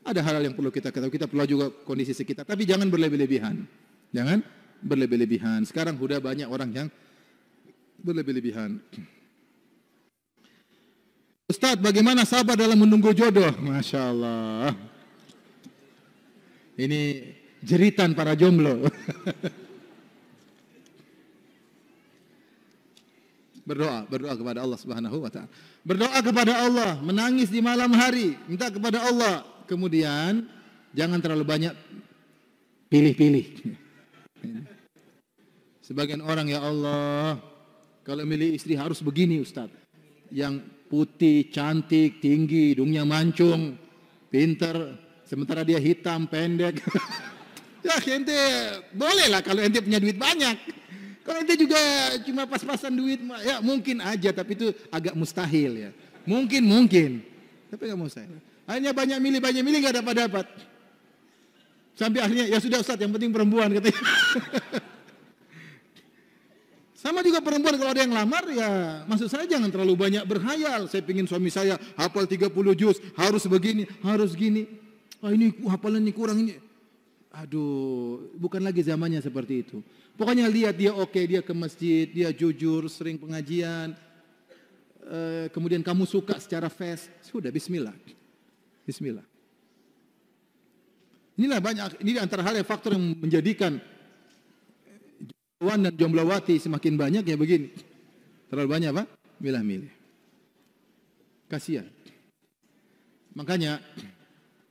Ada hal-hal yang perlu kita ketahui, kita perlu juga kondisi sekitar, tapi jangan berlebih-lebihan. Jangan berlebih-lebihan. Sekarang sudah banyak orang yang berlebih-lebihan. Ustaz, bagaimana sabar dalam menunggu jodoh? Masya Allah. Ini jeritan para jomblo. Berdoa kepada Allah Subhanahu wa taala. Berdoa kepada Allah, menangis di malam hari, minta kepada Allah. Kemudian jangan terlalu banyak pilih-pilih. Sebagian orang, ya Allah, kalau milih istri harus begini Ustaz. Yang putih, cantik, tinggi, hidungnya mancung, pinter, sementara dia hitam, pendek. Ya ente boleh lah kalau ente punya duit banyak. Kalau ente juga cuma pas-pasan duit, ya mungkin aja, tapi itu agak mustahil ya. Mungkin. Tapi nggak mustahil. Akhirnya banyak milih nggak dapat. Sampai akhirnya ya sudah Ustaz, yang penting perempuan katanya. Sama juga perempuan kalau ada yang lamar ya maksud saya jangan terlalu banyak berhayal. Saya pingin suami saya hafal 30 juz, harus begini, harus gini. Ini hafalannya kurang ini. Aduh, bukan lagi zamannya seperti itu. Pokoknya lihat dia oke, dia ke masjid, dia jujur, sering pengajian. Kemudian kamu suka secara face, sudah bismillah. Inilah banyak, ini antara hal yang faktor yang menjadikan jombloan dan jomblowati semakin banyak ya begini. Terlalu banyak apa? Milih-milih. Kasihan. Makanya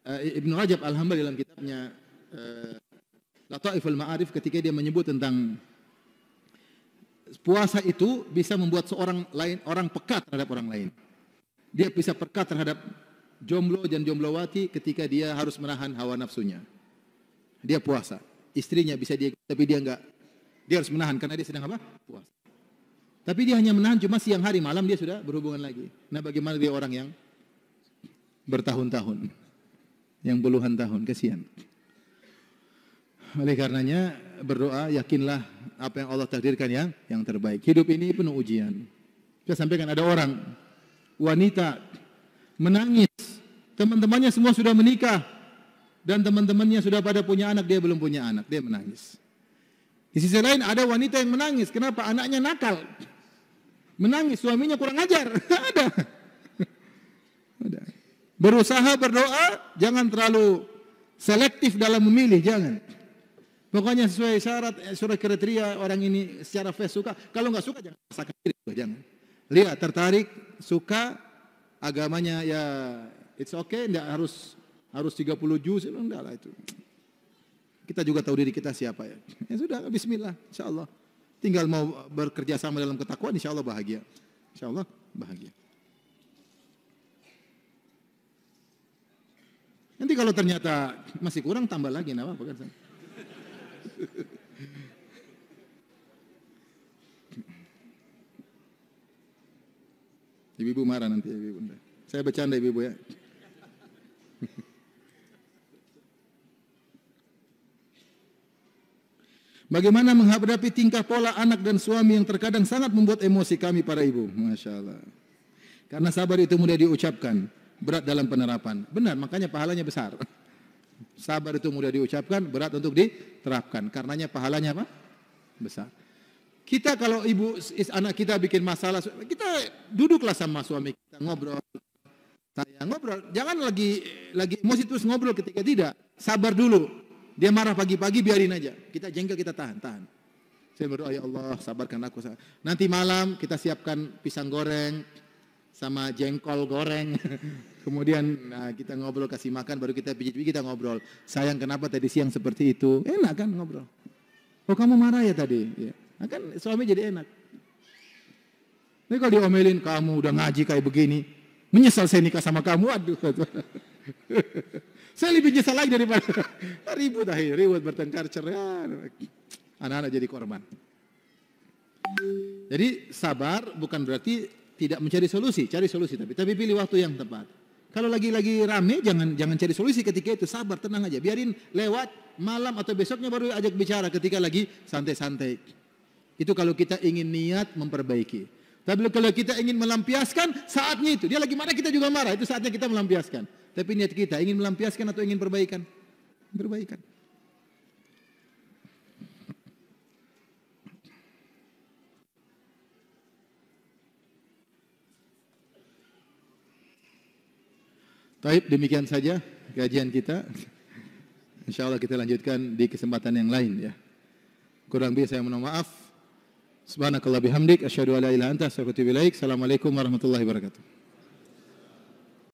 Ibnu Rajab Al-Hambali dalam kitabnya Lataiful Ma'arif ketika dia menyebut tentang puasa itu bisa membuat orang peka terhadap orang lain. Dia bisa peka terhadap jomblo dan jomblowati ketika dia harus menahan hawa nafsunya. Dia puasa, istrinya bisa dia, tapi dia enggak. Dia harus menahan karena dia sedang apa? Puasa. Tapi dia hanya menahan cuma siang hari, malam dia sudah berhubungan lagi. Nah, bagaimana dia orang yang bertahun-tahun, yang puluhan tahun, kasihan. Oleh karenanya berdoa, yakinlah apa yang Allah takdirkan yang terbaik. Hidup ini penuh ujian. Saya sampaikan ada orang wanita menangis, teman-temannya semua sudah menikah dan teman-temannya sudah pada punya anak, dia belum punya anak, dia menangis. Di sisi lain ada wanita yang menangis, kenapa? Anaknya nakal. Menangis, suaminya kurang ajar. Ada. Ada. Berusaha berdoa, jangan terlalu selektif dalam memilih, jangan. Pokoknya sesuai syarat, sesuai kriteria orang ini secara face suka. Kalau nggak suka jangan paksakan diri, jangan. Lihat, tertarik, suka, agamanya ya it's okay, enggak harus 30 juz, enggak lah itu. Kita juga tahu diri kita siapa ya. Ya sudah, bismillah, insyaallah. Tinggal mau bekerja sama dalam ketakwaan, insyaallah bahagia. Insyaallah bahagia. Nanti kalau ternyata masih kurang, tambah lagi, enggak apa-apa kan. Ibu-ibu marah nanti, ibu-ibu. Saya bercanda ibu-ibu ya. Bagaimana menghadapi tingkah pola anak dan suami yang terkadang sangat membuat emosi kami para ibu? Masya Allah. Karena sabar itu mudah diucapkan, berat dalam penerapan. Benar, makanya pahalanya besar. Sabar itu mudah diucapkan, berat untuk diterapkan. Karenanya pahalanya apa? Besar. Kita kalau anak kita bikin masalah, kita duduklah sama suami kita, ngobrol. Saya ngobrol, jangan lagi emosi terus ngobrol ketika tidak. Sabar dulu. Dia marah pagi-pagi, biarin aja. Kita jengkel, kita tahan. Saya berdoa, ya Allah, sabarkan aku. Nanti malam kita siapkan pisang goreng sama jengkol goreng. Kemudian kita ngobrol, kasih makan, baru kita pijit-pijit, kita ngobrol. Sayang, kenapa tadi siang seperti itu? Enak kan ngobrol. Oh, kamu marah ya tadi? Ya. Nah, kan suami jadi enak. Tapi kalau diomelin, kamu udah ngaji kayak begini, menyesal saya nikah sama kamu, aduh. Saya lebih nyesal lagi daripada ribut bertengkar, cerai. Anak-anak jadi korban. Jadi sabar bukan berarti tidak mencari solusi, cari solusi tapi pilih waktu yang tepat. Kalau lagi rame jangan cari solusi ketika itu, sabar, tenang aja, biarin lewat malam atau besoknya baru ajak bicara ketika lagi santai-santai. Itu kalau kita ingin niat memperbaiki. Tapi kalau kita ingin melampiaskan, saatnya itu. Dia lagi marah, kita juga marah. Itu saatnya kita melampiaskan. Tapi niat kita ingin melampiaskan atau ingin perbaikan? Perbaikan. Baik, demikian saja kajian kita. InsyaAllah kita lanjutkan di kesempatan yang lain ya. Kurang lebih saya mohon maaf. Subhanakallah bihamdik, asyhadu an la ilaha illa anta, astaghfiruka wa atubu ilaik. Assalamualaikum warahmatullahi wabarakatuh.